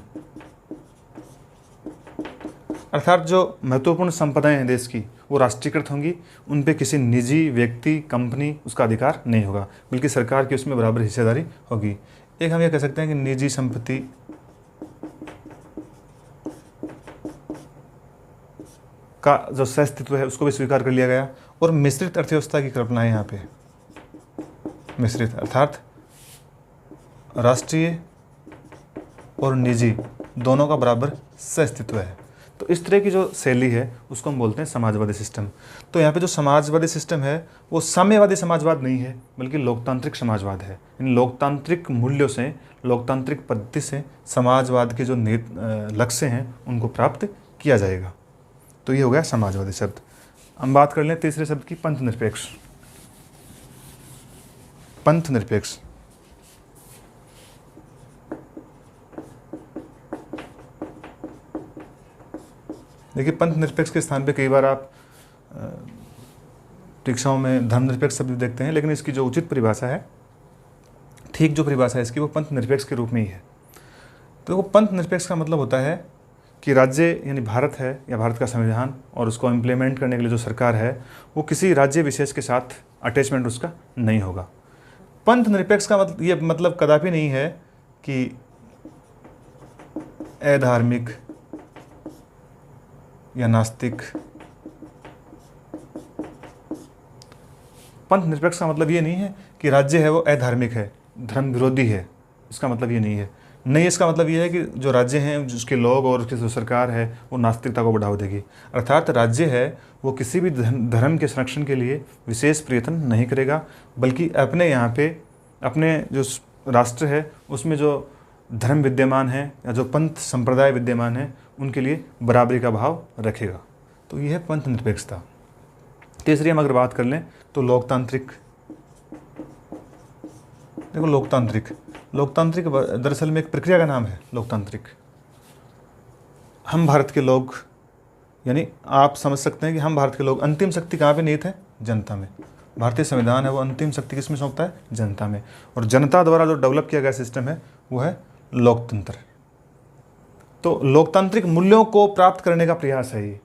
अर्थात जो महत्वपूर्ण संपदाएं हैं देश की वो राष्ट्रीयकृत होंगी, उन पे किसी निजी व्यक्ति कंपनी उसका अधिकार नहीं होगा, बल्कि सरकार की उसमें बराबर हिस्सेदारी होगी। एक हम ये कह सकते हैं कि निजी संपत्ति का जो सहअस्तित्व है उसको भी स्वीकार कर लिया गया। और मिश्रित अर्थव्यवस्था की कल्पना है यहाँ पे, मिश्रित अर्थात राष्ट्रीय और निजी दोनों का बराबर सहअस्तित्व है। तो इस तरह की जो शैली है उसको हम बोलते हैं समाजवादी सिस्टम। तो यहाँ पे जो समाजवादी सिस्टम है वो साम्यवादी समाजवाद नहीं है, बल्कि लोकतांत्रिक समाजवाद है। इन लोकतांत्रिक मूल्यों से, लोकतांत्रिक पद्धति से समाजवाद के जो लक्ष्य हैं उनको प्राप्त किया जाएगा। तो ये हो गया समाजवादी शब्द। हम बात कर लें तीसरे शब्द की, पंथ निरपेक्ष। पंथ निरपेक्ष देखिए, पंथ निरपेक्ष के स्थान पे कई बार आप परीक्षाओं में धर्मनिरपेक्ष शब्द देखते हैं, लेकिन इसकी जो उचित परिभाषा है, ठीक जो परिभाषा है इसकी, वो पंथ निरपेक्ष के रूप में ही है। तो वो पंथ निरपेक्ष का मतलब होता है कि राज्य यानी भारत है या भारत का संविधान और उसको इम्प्लीमेंट करने के लिए जो सरकार है वो किसी राज्य विशेष के साथ अटैचमेंट उसका नहीं होगा। पंथ निरपेक्ष का मतलब ये मतलब कदापि नहीं है कि अधार्मिक या नास्तिक। पंथ निरपेक्ष का मतलब ये नहीं है कि राज्य है वो अधार्मिक है, धर्म विरोधी है, इसका मतलब ये नहीं है। नहीं, इसका मतलब ये है कि जो राज्य हैं, उसके लोग और उसकी जो सरकार है वो नास्तिकता को बढ़ावा देगी। अर्थात राज्य है वो किसी भी धर्म के संरक्षण के लिए विशेष प्रयत्न नहीं करेगा, बल्कि अपने यहाँ पे अपने जो राष्ट्र है उसमें जो धर्म विद्यमान है या जो पंथ संप्रदाय विद्यमान है उनके लिए बराबरी का भाव रखेगा। तो यह है पंथ निरपेक्षता। तीसरी हम अगर बात कर लें तो लोकतांत्रिक। देखो, लोकतांत्रिक दरअसल में एक प्रक्रिया का नाम है लोकतांत्रिक। हम भारत के लोग, यानी आप समझ सकते हैं कि हम भारत के लोग, अंतिम शक्ति कहाँ पे निहित है? जनता में। भारतीय संविधान है वो अंतिम शक्ति किस में सौंपता है? जनता में। और जनता द्वारा जो डेवलप किया गया सिस्टम है वो है लोकतंत्र। तो लोकतांत्रिक मूल्यों को प्राप्त करने का प्रयास है ये।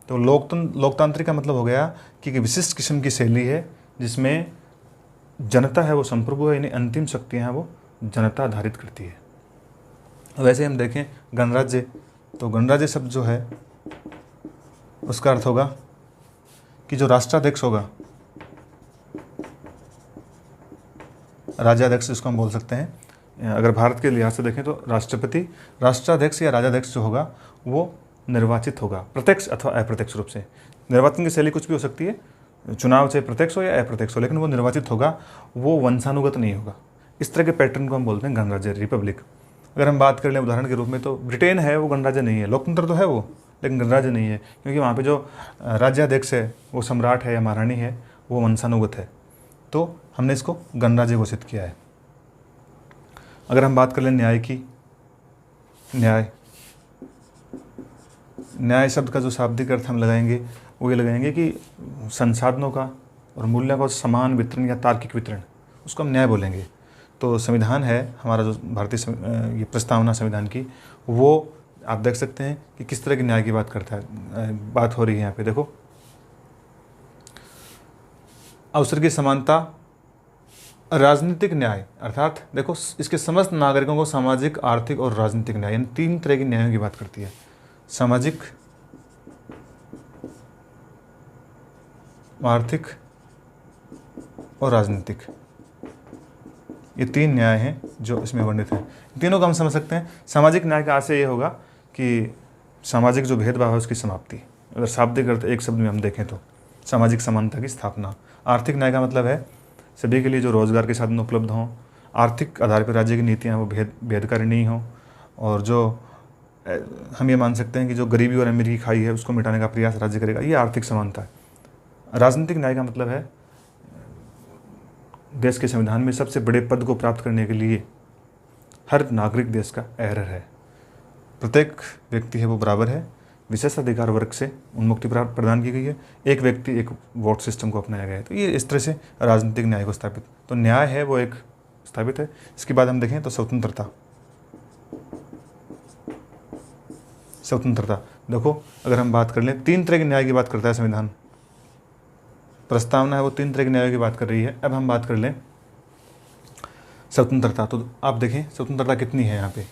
तो लोकतांत्रिक का मतलब हो गया कि विशिष्ट किस्म की शैली है जिसमें जनता है वो संप्रभु है, यानी अंतिम शक्तियाँ हैं वो जनता आधारित करती है। वैसे हम देखें गणराज्य, तो गणराज्य शब्द जो है उसका अर्थ होगा कि जो राष्ट्राध्यक्ष होगा, राज्याध्यक्ष जिसको हम बोल सकते हैं, अगर भारत के लिहाज से देखें तो राष्ट्रपति, राष्ट्राध्यक्ष या राजाध्यक्ष जो होगा वो निर्वाचित होगा, प्रत्यक्ष अथवा अप्रत्यक्ष रूप से। निर्वाचन की शैली कुछ भी हो सकती है, चुनाव चाहे प्रत्यक्ष हो या अप्रत्यक्ष हो, लेकिन वो निर्वाचित होगा, वो वंशानुगत नहीं होगा। इस तरह के पैटर्न को हम बोलते हैं गणराज्य, रिपब्लिक। अगर हम बात कर लें उदाहरण के रूप में तो ब्रिटेन है वो गणराज्य नहीं है, लोकतंत्र तो है वो लेकिन गणराज्य नहीं है, क्योंकि वहाँ पे जो राज्याध्यक्ष है वो सम्राट है या महारानी है, वो वंशानुगत है। तो हमने इसको गणराज्य घोषित किया है। अगर हम बात कर लें न्याय की, न्याय शब्द का जो शाब्दिक अर्थ हम लगाएंगे वो ये लगाएंगे कि संसाधनों का और मूल्यों का समान वितरण या तार्किक वितरण, उसको हम न्याय बोलेंगे। तो संविधान है हमारा जो भारतीय ये प्रस्तावना संविधान की, वो आप देख सकते हैं कि किस तरह के न्याय की बात करता है, बात हो रही है यहाँ पे। देखो, अवसर की समानता, राजनीतिक न्याय, अर्थात देखो इसके समस्त नागरिकों को सामाजिक, आर्थिक और राजनीतिक न्याय, इन तीन तरह की न्यायों की बात करती है। सामाजिक, आर्थिक और राजनीतिक, ये तीन न्याय हैं जो इसमें वर्णित हैं। तीनों को हम समझ सकते हैं। सामाजिक न्याय का आशय ये होगा कि सामाजिक जो भेदभाव है उसकी समाप्ति। अगर शाब्दिक अर्थ एक शब्द में हम देखें तो सामाजिक समानता की स्थापना। आर्थिक न्याय का मतलब है सभी के लिए जो रोजगार के साधन उपलब्ध हों, आर्थिक आधार पर राज्य की नीतियाँ वो भेदकारी नहीं हों, और जो हम ये मान सकते हैं कि जो गरीबी और अमीरी की खाई है उसको मिटाने का प्रयास राज्य करेगा, ये आर्थिक समानता है। राजनीतिक न्याय का मतलब है देश के संविधान में सबसे बड़े पद को प्राप्त करने के लिए हर नागरिक देश का अहर्ह है, प्रत्येक व्यक्ति है वो बराबर है, विशेषाधिकार वर्ग से उन्मुक्ति प्रदान की गई है, एक व्यक्ति एक वोट सिस्टम को अपनाया गया है। तो ये इस तरह से राजनीतिक न्याय को स्थापित, तो न्याय है वो एक स्थापित है। इसके बाद हम देखें तो स्वतंत्रता। स्वतंत्रता देखो, अगर हम बात कर लें, 3 तरह के न्याय की बात करता है संविधान। प्रस्तावना है वो 3 तरह के न्याय की बात कर रही है। अब हम बात कर लें स्वतंत्रता, तो आप देखें स्वतंत्रता कितनी है यहाँ पे।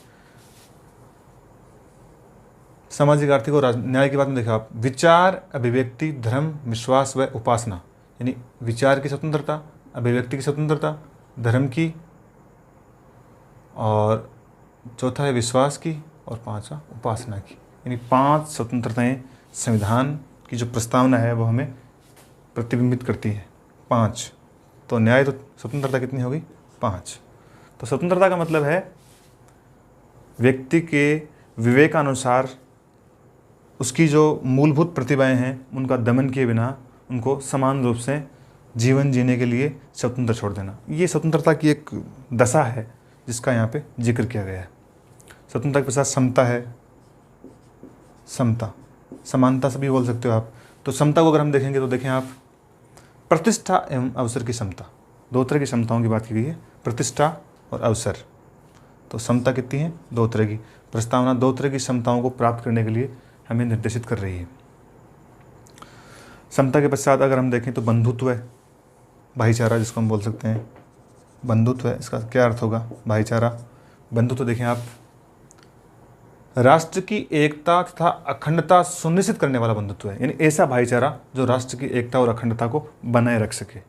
सामाजिक, आर्थिक और न्याय की बात में देखा आप, विचार, अभिव्यक्ति, धर्म, विश्वास व उपासना, यानी विचार की स्वतंत्रता, अभिव्यक्ति की स्वतंत्रता, धर्म की, और चौथा है विश्वास की, और 5वां उपासना की। यानी 5 स्वतंत्रताएं संविधान की जो प्रस्तावना है वो हमें प्रतिबिंबित करती है। 5, तो न्याय तो स्वतंत्रता कितनी होगी? 5। तो स्वतंत्रता का मतलब है व्यक्ति के विवेकानुसार उसकी जो मूलभूत प्रतिभाएं हैं उनका दमन किए बिना उनको समान रूप से जीवन जीने के लिए स्वतंत्र छोड़ देना। ये स्वतंत्रता की एक दशा है जिसका यहाँ पे जिक्र किया गया है। स्वतंत्रता के साथ समता है, समता, समानता से भी बोल सकते हो आप। तो समता को अगर हम देखेंगे तो देखें आप, प्रतिष्ठा एवं अवसर की समता, 2 तरह की समताओं की बात की गई है, प्रतिष्ठा और अवसर। तो समता कितनी है? 2 तरह की। प्रस्तावना 2 तरह की समताओं को प्राप्त करने के लिए हमें निर्देशित कर रही है। समता के पश्चात अगर हम देखें तो बंधुत्व है, भाईचारा जिसको हम बोल सकते हैं। बंधुत्व है, इसका क्या अर्थ होगा? भाईचारा। बंधुत्व देखें आप, राष्ट्र की एकता तथा अखंडता सुनिश्चित करने वाला बंधुत्व है। यानी ऐसा भाईचारा जो राष्ट्र की एकता और अखंडता को बनाए रख सके,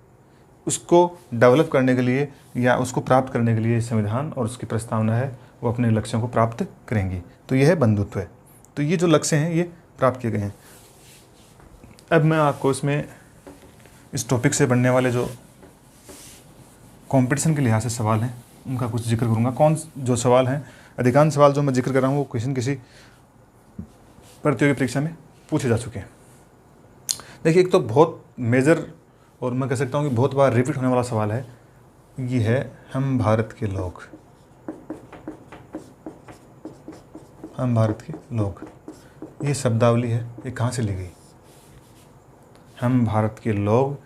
उसको डेवलप करने के लिए या उसको प्राप्त करने के लिए संविधान और उसकी प्रस्तावना है वो अपने लक्ष्यों को प्राप्त करेंगी। तो यह है बंधुत्व है। तो ये जो लक्ष्य हैं ये प्राप्त किए गए हैं। अब मैं आपको इसमें इस टॉपिक से बनने वाले जो कंपटीशन के लिहाज से सवाल हैं उनका कुछ जिक्र करूँगा। कौन जो सवाल हैं, अधिकांश सवाल जो मैं जिक्र कर रहा हूँ वो किसी प्रतियोगी परीक्षा में पूछे जा चुके हैं। देखिए, एक तो बहुत मेजर और मैं कह सकता हूँ कि बहुत बार रिपीट होने वाला सवाल है, ये है हम भारत के लोग। हम भारत के लोग, ये शब्दावली है, ये कहाँ से ली गई? हम भारत के लोग,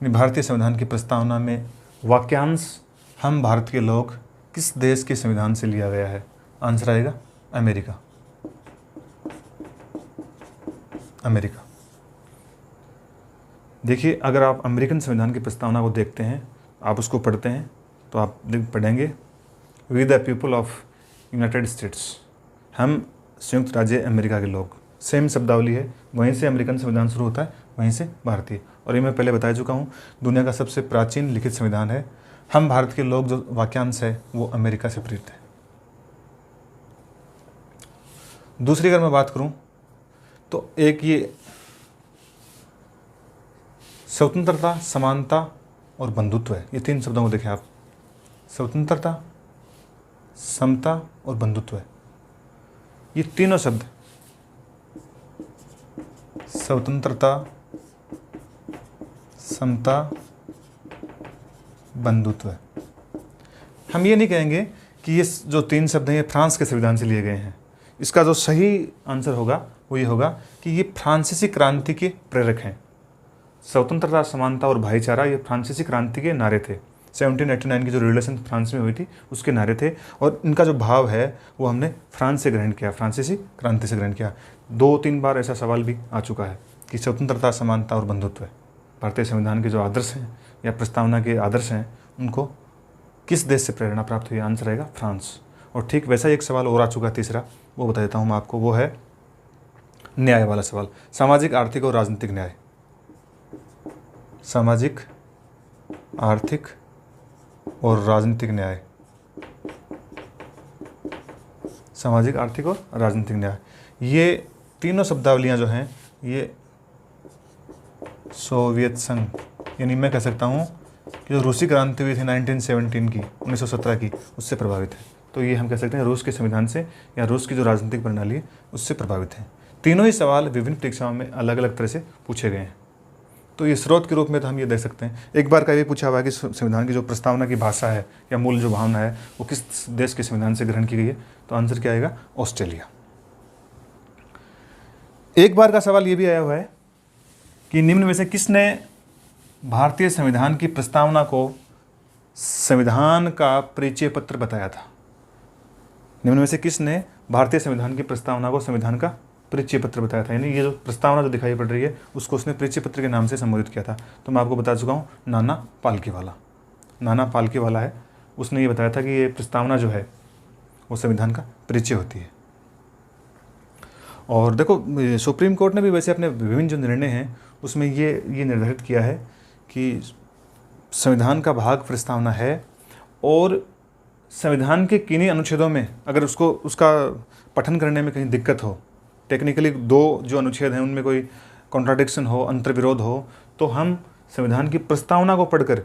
भारतीय संविधान की प्रस्तावना में वाक्यांश हम भारत के लोग किस देश के संविधान से लिया गया है? आंसर आएगा अमेरिका। अमेरिका। देखिए, अगर आप अमेरिकन संविधान की प्रस्तावना को देखते हैं, आप उसको पढ़ते हैं तो आप पढ़ेंगे we the people of United States, हम संयुक्त राज्य अमेरिका के लोग। सेम शब्दावली है, वहीं से अमेरिकन संविधान शुरू होता है, वहीं से भारतीय। और ये मैं पहले बता चुका हूँ, दुनिया का सबसे प्राचीन लिखित संविधान है। हम भारत के लोग जो वाक्यांश है वो अमेरिका से प्रेरित है। दूसरी अगर मैं बात करूं तो एक ये स्वतंत्रता, समानता और बंधुत्व है। ये 3 शब्दों को देखें आप, स्वतंत्रता, समता और बंधुत्व है। ये तीनों शब्द, स्वतंत्रता, समता, बंधुत्व है। हम ये नहीं कहेंगे कि ये जो 3 शब्द हैं ये फ्रांस के संविधान से लिए गए हैं। इसका जो सही आंसर होगा वो ये होगा कि ये फ्रांसीसी क्रांति के प्रेरक हैं। स्वतंत्रता, समानता और भाईचारा ये फ्रांसीसी क्रांति के नारे थे। 1789 की जो रिवोल्यूशन फ्रांस में हुई थी उसके नारे थे, और इनका जो भाव है वो हमने फ्रांस से ग्रहण किया, फ्रांसीसी क्रांति से ग्रहण किया। 2-3 बार ऐसा सवाल भी आ चुका है कि स्वतंत्रता, समानता और बंधुत्व है, भारतीय संविधान के जो आदर्श हैं या प्रस्तावना के आदर्श हैं उनको किस देश से प्रेरणा प्राप्त हुई? आंसर आएगा फ्रांस। और ठीक वैसा ही एक सवाल और आ चुका है, तीसरा, वो बता देता हूँ मैं आपको, वो है न्याय वाला सवाल। सामाजिक, आर्थिक और राजनीतिक न्याय। सामाजिक, आर्थिक और राजनीतिक न्याय। सामाजिक, आर्थिक और राजनीतिक न्याय, ये तीनों शब्दावलियाँ जो हैं ये सोवियत संघ, यानी मैं कह सकता हूँ कि जो रूसी क्रांति हुई थी 1917 की, 1917 की, उससे प्रभावित है। तो ये हम कह सकते हैं रूस के संविधान से या रूस की जो राजनीतिक प्रणाली है उससे प्रभावित है। तीनों ही सवाल विभिन्न परीक्षाओं में अलग अलग तरह से पूछे गए हैं। तो ये स्रोत के रूप में तो हम ये देख सकते हैं। एक बार का ये पूछा हुआ है कि संविधान की जो प्रस्तावना की भाषा है या मूल जो भावना है वो किस देश के संविधान से ग्रहण की गई है? तो आंसर क्या आएगा? ऑस्ट्रेलिया। एक बार का सवाल ये भी आया हुआ है कि निम्न में से किसने भारतीय संविधान की प्रस्तावना को संविधान का परिचय पत्र बताया था? निम्न में से किसने भारतीय संविधान की प्रस्तावना को संविधान का परिचय पत्र बताया था? यानी ये जो प्रस्तावना जो दिखाई पड़ रही है उसको उसने परिचय पत्र के नाम से संबोधित किया था। तो मैं आपको बता चुका हूँ, नाना पालकीवाला। नाना पालकीवाला है, उसने ये बताया था कि ये प्रस्तावना जो है वो संविधान का परिचय होती है। और देखो, सुप्रीम कोर्ट ने भी वैसे अपने विभिन्न जो निर्णय हैं उसमें ये निर्धारित किया है कि संविधान का भाग प्रस्तावना है, और संविधान के किन्हीं अनुच्छेदों में अगर उसका पठन करने में कहीं दिक्कत हो, टेक्निकली दो जो अनुच्छेद हैं उनमें कोई कॉन्ट्राडिक्शन हो, अंतर्विरोध हो, तो हम संविधान की प्रस्तावना को पढ़कर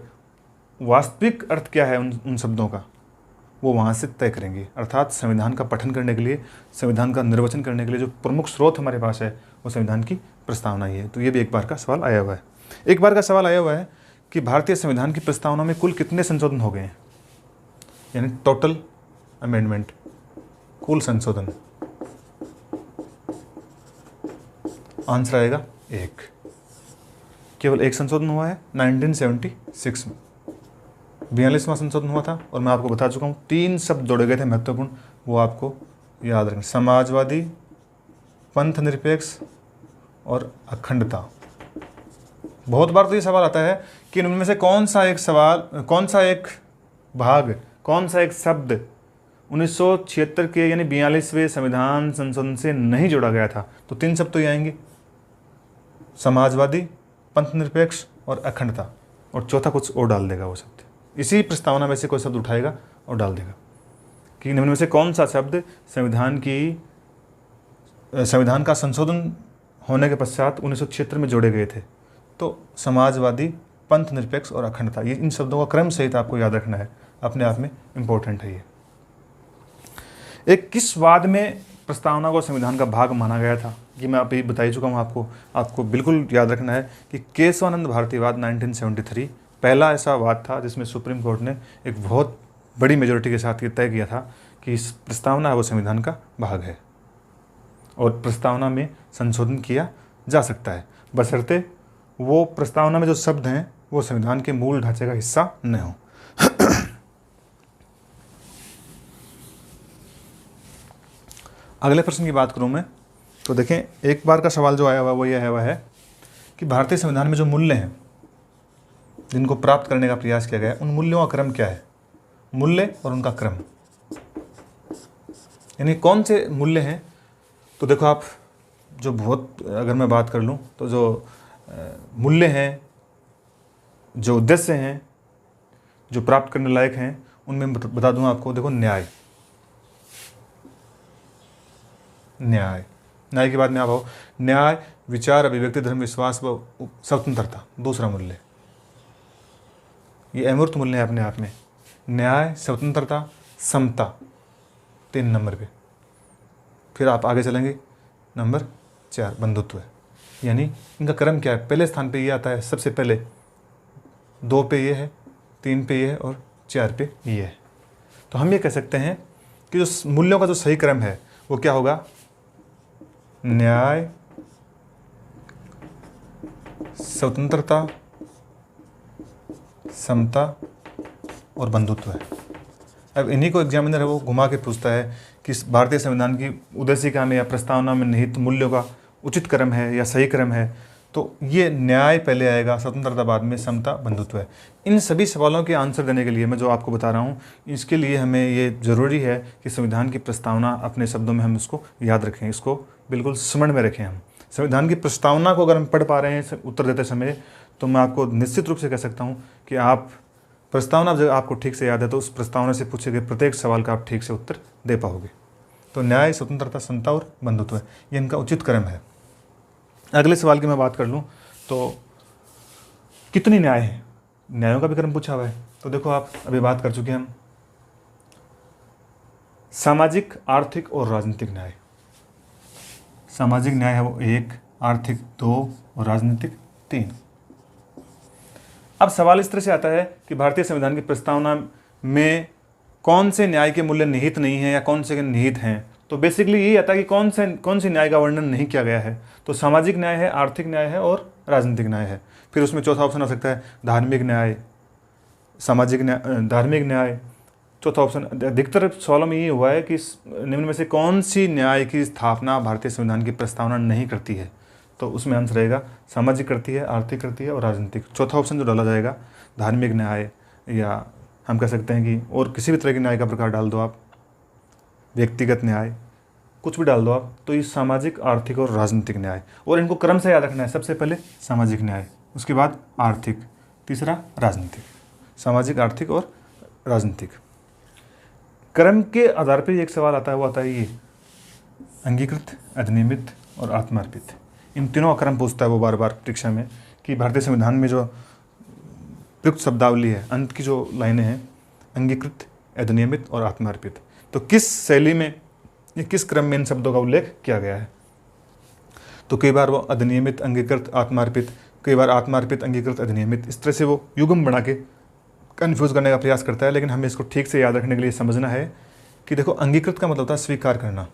वास्तविक अर्थ क्या है उन शब्दों का वो वहाँ से तय करेंगे। अर्थात संविधान का पठन करने के लिए, संविधान का निर्वचन करने के लिए जो प्रमुख स्रोत हमारे पास है वो संविधान की प्रस्तावना ही है। तो ये भी एक बार का सवाल आया हुआ है। एक बार का सवाल आया हुआ है कि भारतीय संविधान की प्रस्तावना में कुल कितने संशोधन हो गए हैं, यानी टोटल अमेंडमेंट, कुल संशोधन। आंसर आएगा एक। केवल एक संशोधन हुआ है 1976 में, 42वां संशोधन हुआ था। और मैं आपको बता चुका हूँ 3 शब्द जोड़े गए थे महत्वपूर्ण, वो आपको याद रखना, समाजवादी, पंथ निरपेक्ष और अखंडता। बहुत बार तो ये सवाल आता है कि इनमें से कौन सा एक भाग, कौन सा एक शब्द 1976 के यानी 42वें संविधान संशोधन से नहीं जोड़ा गया था। तो 3 शब्द तो ये आएंगे, समाजवादी, पंथ निरपेक्ष और अखंडता, और चौथा कुछ और डाल देगा वो शब्द। इसी प्रस्तावना में से कोई शब्द उठाएगा और डाल देगा कि निम्न में से कौन सा शब्द संविधान का संशोधन होने के पश्चात 1976 में जोड़े गए थे। तो समाजवादी, पंथ निरपेक्ष और अखंडता, ये इन शब्दों का क्रम सहित आपको याद रखना है, अपने आप में इम्पोर्टेंट है ये। एक किस वाद में प्रस्तावना को संविधान का भाग माना गया था, ये मैं अभी बता ही चुका हूँ आपको बिल्कुल याद रखना है कि केशवानंद भारतीवाद 1973 पहला ऐसा वाद था जिसमें सुप्रीम कोर्ट ने एक बहुत बड़ी मेजोरिटी के साथ ये तय किया था कि इस प्रस्तावना है वो संविधान का भाग है और प्रस्तावना में संशोधन किया जा सकता है, बशर्ते वो प्रस्तावना में जो शब्द हैं वो संविधान के मूल ढांचे का हिस्सा न हो। अगले प्रश्न की बात करूं मैं तो देखें, एक बार का सवाल जो आया हुआ वो ये आया हुआ है कि भारतीय संविधान में जो मूल्य हैं जिनको प्राप्त करने का प्रयास किया गया है उन मूल्यों का क्रम क्या है, मूल्य और उनका क्रम, यानी कौन से मूल्य हैं। तो देखो आप, जो बहुत अगर मैं बात कर लूँ तो जो मूल्य हैं, जो उद्देश्य हैं, जो प्राप्त करने लायक हैं, उनमें बता दूँ आपको। देखो, न्याय के बाद में आप हो न्याय, विचार, अभिव्यक्ति, धर्म, विश्वास व स्वतंत्रता, दूसरा मूल्य। ये अमूर्त मूल्य है अपने आप में। न्याय, स्वतंत्रता, समता 3 नंबर पे। फिर आप आगे चलेंगे, नंबर 4 बंधुत्व है। यानी इनका क्रम क्या है, पहले स्थान पे ये आता है सबसे पहले, 2 पे ये है, 3 पे ये है और 4 पे ये है। तो हम ये कह सकते हैं कि जो मूल्यों का जो सही क्रम है वो क्या होगा, न्याय, स्वतंत्रता, समता और बंधुत्व है। अब इन्हीं को एग्जामिनर है वो घुमा के पूछता है कि भारतीय संविधान की उद्देशिका में या प्रस्तावना में निहित मूल्यों का उचित क्रम है या सही क्रम है। तो ये न्याय पहले आएगा, स्वतंत्रता बाद में, समता, बंधुत्व है। इन सभी सवालों के आंसर देने के लिए मैं जो आपको बता रहा हूँ, इसके लिए हमें ये ज़रूरी है कि संविधान की प्रस्तावना अपने शब्दों में हम इसको याद रखें, इसको बिल्कुल स्मरण में रखें। हम संविधान की प्रस्तावना को अगर हम पढ़ पा रहे हैं उत्तर देते समय, तो मैं आपको निश्चित रूप से कह सकता हूँ कि आप प्रस्तावना जब आपको ठीक से याद है तो उस प्रस्तावना से पूछे गए प्रत्येक सवाल का आप ठीक से उत्तर दे पाओगे। तो न्याय, स्वतंत्रता, समता और बंधुत्व है, ये इनका उचित क्रम है। अगले सवाल की मैं बात कर लूँ तो कितनी न्याय है, न्यायों का भी क्रम पूछा हुआ है। तो देखो, आप अभी बात कर चुके हैं हम सामाजिक, आर्थिक और राजनीतिक न्याय। सामाजिक न्याय है वो 1, आर्थिक 2 और राजनीतिक 3। अब सवाल इस तरह से आता है कि भारतीय संविधान की प्रस्तावना में कौन से न्याय के मूल्य निहित नहीं हैं या कौन से निहित हैं। तो बेसिकली यही आता है कि कौन सी न्याय का वर्णन नहीं किया गया है। तो सामाजिक न्याय है, आर्थिक न्याय है और राजनीतिक न्याय है। फिर उसमें चौथा ऑप्शन आ सकता है धार्मिक न्याय, सामाजिक न्याय, धार्मिक न्याय। चौथा ऑप्शन, अधिकतर सवालों में ये हुआ है कि निम्न में से कौन सी न्याय की स्थापना भारतीय संविधान की प्रस्तावना नहीं करती है। तो उसमें आंसर रहेगा सामाजिक करती है, आर्थिक करती है और राजनीतिक। चौथा ऑप्शन जो डाला जाएगा धार्मिक न्याय, या हम कह सकते हैं कि और किसी भी तरह के न्याय का प्रकार डाल दो आप, व्यक्तिगत न्याय, कुछ भी डाल दो आप, तो ये सामाजिक, आर्थिक और राजनीतिक न्याय। और इनको क्रम से याद रखना है, सबसे पहले सामाजिक न्याय, उसके बाद आर्थिक, तीसरा राजनीतिक। सामाजिक, आर्थिक और राजनीतिक। क्रम के आधार पर एक सवाल आता है, वो आता है ये अंगीकृत, अधिनियमित और आत्मार्पित। इन तीनों का क्रम पूछता है वो बार बार परीक्षा में कि भारतीय संविधान में जो प्रयुक्त शब्दावली है, अंत की जो लाइनें हैं, अंगीकृत, अधिनियमित और आत्मार्पित, तो किस शैली में, ये किस क्रम में इन शब्दों का उल्लेख किया गया है। तो कई बार वो अधिनियमित, अंगीकृत, आत्मार्पित, कई बार आत्मार्पित, अंगीकृत, अधिनियमित, इस तरह से वो युग्म बना के कन्फ्यूज़ करने का प्रयास करता है। लेकिन हमें इसको ठीक से याद रखने के लिए समझना है कि देखो, अंगीकृत का मतलब होता है स्वीकार करना।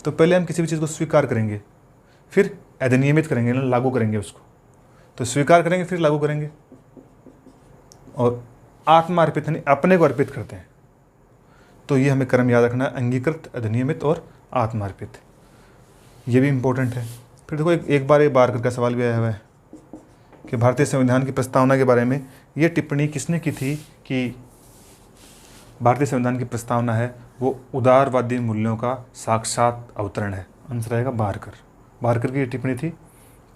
तो पहले हम किसी भी चीज़ को स्वीकार करेंगे, फिर अधिनियमित करेंगे, लागू करेंगे उसको। तो स्वीकार करेंगे फिर लागू करेंगे। और आत्मार्पित यानी अपने को अर्पित करते हैं। तो ये हमें क्रम याद रखना है, अंगीकृत, अधिनियमित और आत्मार्पित। ये भी इम्पोर्टेंट है। फिर देखो, एक बार करके सवाल भी आया हुआ है कि भारतीय संविधान की प्रस्तावना के बारे में ये टिप्पणी किसने की थी कि भारतीय संविधान की प्रस्तावना है वो उदारवादी मूल्यों का साक्षात अवतरण है। आंसर आएगा बारकर की ये टिप्पणी थी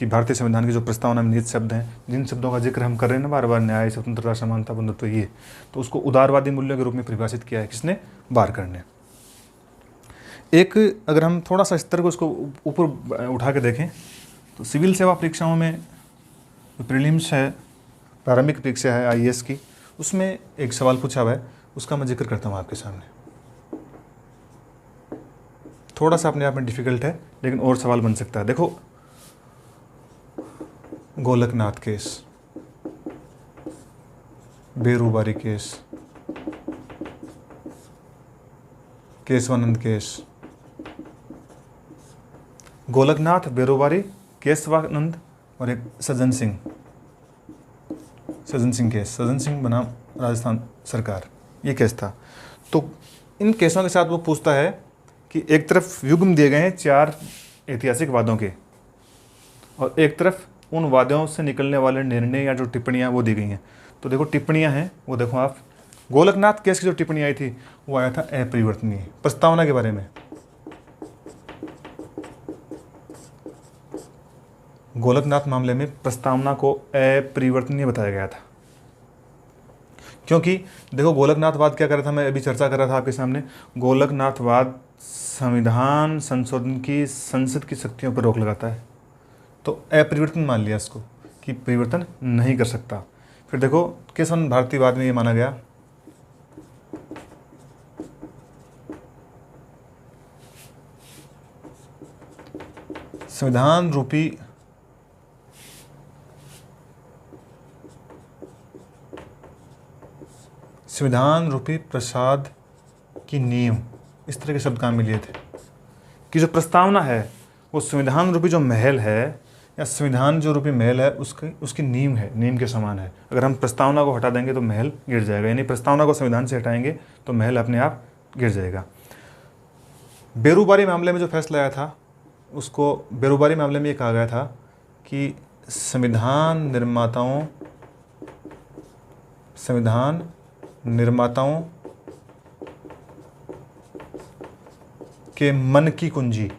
कि भारतीय संविधान की जो प्रस्तावना में निहित शब्द हैं, जिन शब्दों का जिक्र हम कर रहे हैं ना बार बार, न्याय, स्वतंत्रता, समानता, बंधुत्व, ये, तो उसको उदारवादी मूल्यों के रूप में परिभाषित किया है किसने? बारकर ने। एक अगर हम थोड़ा सा स्तर को उसको ऊपर उठा के देखें तो सिविल सेवा परीक्षाओं में जो प्रीलिम्स है, प्रारंभिक परीक्षा है IAS की, उसमें एक सवाल पूछा हुआ है, उसका मैं जिक्र करता हूँ आपके सामने। थोड़ा सा अपने आप में डिफिकल्ट है लेकिन और सवाल बन सकता है। देखो, Golaknath case, Berubari case, Kesavananda case, Golaknath, Berubari, Kesavananda और एक सज्जन सिंह केस, सज्जन सिंह बनाम राजस्थान सरकार, ये केस था। तो इन केसों के साथ वो पूछता है कि एक तरफ युग्म दिए गए हैं 4 ऐतिहासिक वादों के, और एक तरफ उन वादों से निकलने वाले निर्णय या जो टिप्पणियाँ वो दी गई हैं। तो देखो टिप्पणियाँ हैं, वो देखो आप, गोलकनाथ केस की जो टिप्पणी आई थी वो आया था अपरिवर्तनीय, प्रस्तावना के बारे में। गोलकनाथ मामले में प्रस्तावना को अपरिवर्तनीय बताया गया था, क्योंकि देखो गोलकनाथवाद क्या कर रहा था, मैं अभी चर्चा कर रहा था आपके सामने। गोलकनाथवाद संविधान संशोधन की संसद की शक्तियों पर रोक लगाता है, तो अपरिवर्तन मान लिया इसको कि परिवर्तन नहीं कर सकता। फिर देखो केशवानंद भारतीवाद में ये माना गया संविधान रूपी प्रसाद की नींव, इस तरह के शब्द काम में लिए थे कि जो प्रस्तावना है वो संविधान रूपी जो महल है, या संविधान जो रूपी महल है उसकी नींव है, नींव के समान है। अगर हम प्रस्तावना को हटा देंगे तो महल गिर जाएगा, यानी प्रस्तावना को संविधान से हटाएंगे तो महल अपने आप गिर जाएगा। बेरूबारी मामले में जो फैसला आया था, उसको बेरूबारी मामले में ये कहा गया था कि संविधान निर्माताओं के मन की कुंजी,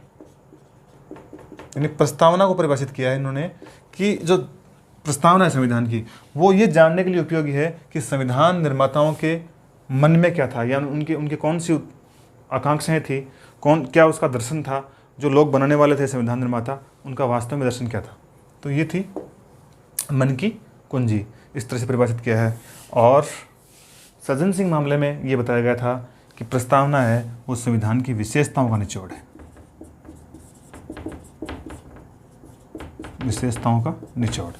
यानी प्रस्तावना को परिभाषित किया है इन्होंने कि जो प्रस्तावना है संविधान की वो ये जानने के लिए उपयोगी है कि संविधान निर्माताओं के मन में क्या था, या उनके कौन सी आकांक्षाएं थी, क्या उसका दर्शन था, जो लोग बनाने वाले थे संविधान निर्माता, उनका वास्तव में दर्शन क्या था। तो ये थी मन की कुंजी, इस तरह से परिभाषित किया है। और सज्जन सिंह मामले में ये बताया गया था कि प्रस्तावना है वो संविधान की विशेषताओं का निचोड़ है, विशेषताओं का निचोड़।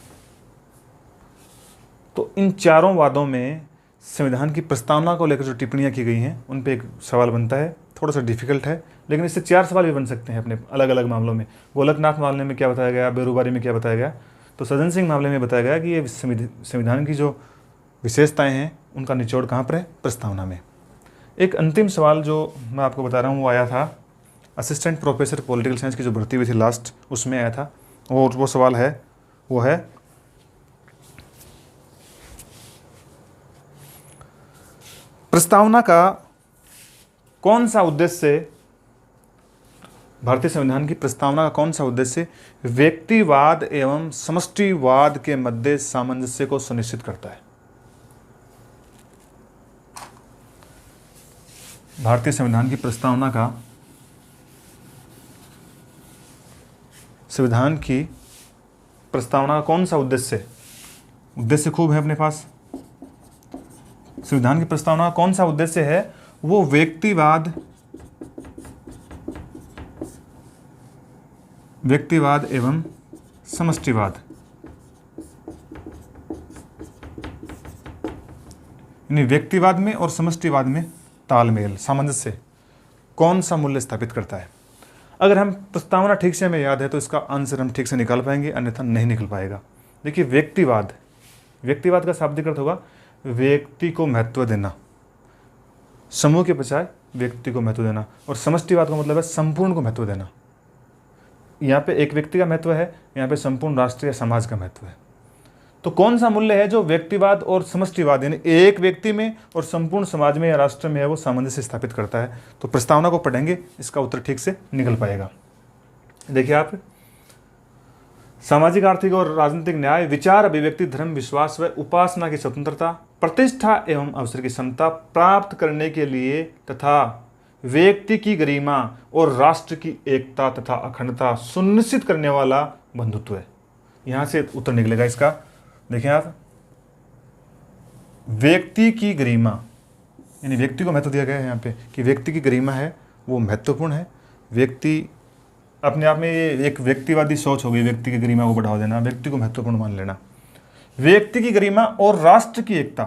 तो इन चारों वादों में संविधान की प्रस्तावना को लेकर जो टिप्पणियाँ की गई हैं उन पे एक सवाल बनता है, थोड़ा सा डिफिकल्ट है, लेकिन इससे 4 सवाल भी बन सकते हैं अपने अलग अलग मामलों में। गोलकनाथ मामले में क्या बताया गया, बेरोबारी में क्या बताया गया, तो सज्जन सिंह मामले में बताया गया कि ये संविधान की जो विशेषताएं हैं उनका निचोड़ कहाँ पर है, प्रस्तावना में। एक अंतिम सवाल जो मैं आपको बता रहा हूँ वो आया था असिस्टेंट प्रोफेसर पॉलिटिकल साइंस की जो भर्ती हुई थी लास्ट, उसमें आया था। और वो सवाल है, वो है प्रस्तावना का कौन सा उद्देश्य, भारतीय संविधान की प्रस्तावना का कौन सा उद्देश्य व्यक्तिवाद एवं समष्टिवाद के मध्य सामंजस्य को सुनिश्चित करता है। भारतीय संविधान की प्रस्तावना का, संविधान की प्रस्तावना का कौन सा उद्देश्य खूब है अपने पास। संविधान की प्रस्तावना का कौन सा उद्देश्य है, वो व्यक्तिवाद एवं समष्टिवाद, यानी व्यक्तिवाद में और समष्टिवाद में तालमेल, सामंजस्य, कौन सा मूल्य स्थापित करता है। अगर हम प्रस्तावना ठीक से हमें याद है तो इसका आंसर हम ठीक से निकाल पाएंगे, अन्यथा नहीं निकल पाएगा। देखिए, व्यक्तिवाद का शाब्दिक अर्थ होगा व्यक्ति को महत्व देना, समूह के बजाय व्यक्ति को महत्व देना, और समष्टिवाद का मतलब है संपूर्ण को महत्व देना। यहाँ पे एक व्यक्ति का महत्व है, यहाँ पे संपूर्ण राष्ट्र या समाज का महत्व है। तो कौन सा मूल्य है जो व्यक्तिवाद और समष्टिवाद, यानी एक व्यक्ति में और संपूर्ण समाज में या राष्ट्र में है, वो सामंजस्य स्थापित करता है। तो प्रस्तावना को पढ़ेंगे, इसका उत्तर ठीक से निकल पाएगा। देखिए आप, सामाजिक, आर्थिक और राजनीतिक न्याय, विचार, अभिव्यक्ति, धर्म, विश्वास व उपासना की स्वतंत्रता, प्रतिष्ठा एवं अवसर की समता प्राप्त करने के लिए तथा व्यक्ति की गरिमा और राष्ट्र की एकता तथा अखंडता सुनिश्चित करने वाला बंधुत्व है। यहाँ से उत्तर निकलेगा इसका। देखिए आप, व्यक्ति की गरिमा, यानी व्यक्ति को महत्व दिया गया है यहाँ पे कि व्यक्ति की गरिमा है वो महत्वपूर्ण है। व्यक्ति अपने आप में ये एक व्यक्तिवादी सोच होगी, व्यक्ति की गरिमा को बढ़ावा देना, व्यक्ति को महत्वपूर्ण मान लेना। व्यक्ति की गरिमा और राष्ट्र की एकता,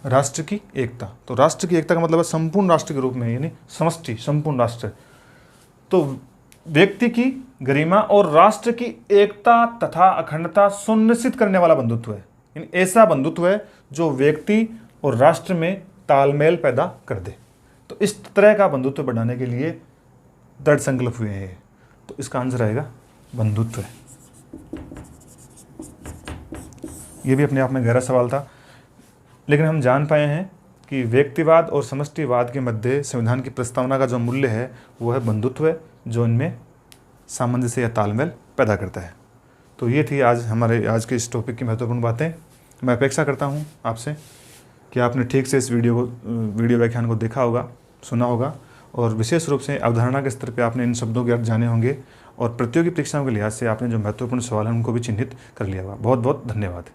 राष्ट्र की एकता, तो राष्ट्र की एकता का मतलब है संपूर्ण राष्ट्र के रूप में, यानी समष्टि, संपूर्ण राष्ट्र। तो व्यक्ति की गरिमा और राष्ट्र की एकता तथा अखंडता सुनिश्चित करने वाला बंधुत्व है, यानी ऐसा बंधुत्व है जो व्यक्ति और राष्ट्र में तालमेल पैदा कर दे। तो इस तरह का बंधुत्व बढ़ाने के लिए दृढ़ संकल्प हुए हैं। तो इसका आंसर आएगा बंधुत्व। ये भी अपने आप में गहरा सवाल था, लेकिन हम जान पाए हैं कि व्यक्तिवाद और समष्टिवाद के मध्य संविधान की प्रस्तावना का जो मूल्य है वो है बंधुत्व है, जो इनमें सामंजस्य या तालमेल पैदा करता है। तो ये थी आज के इस टॉपिक की महत्वपूर्ण बातें। मैं अपेक्षा करता हूँ आपसे कि आपने ठीक से इस वीडियो व्याख्यान को देखा होगा, सुना होगा, और विशेष रूप से अवधारणा के स्तर पे आपने इन शब्दों के अर्थ जाने होंगे, और प्रतियोगी परीक्षाओं के लिहाज से आपने जो महत्वपूर्ण सवाल हैं उनको भी चिन्हित कर लिया होगा। बहुत बहुत धन्यवाद।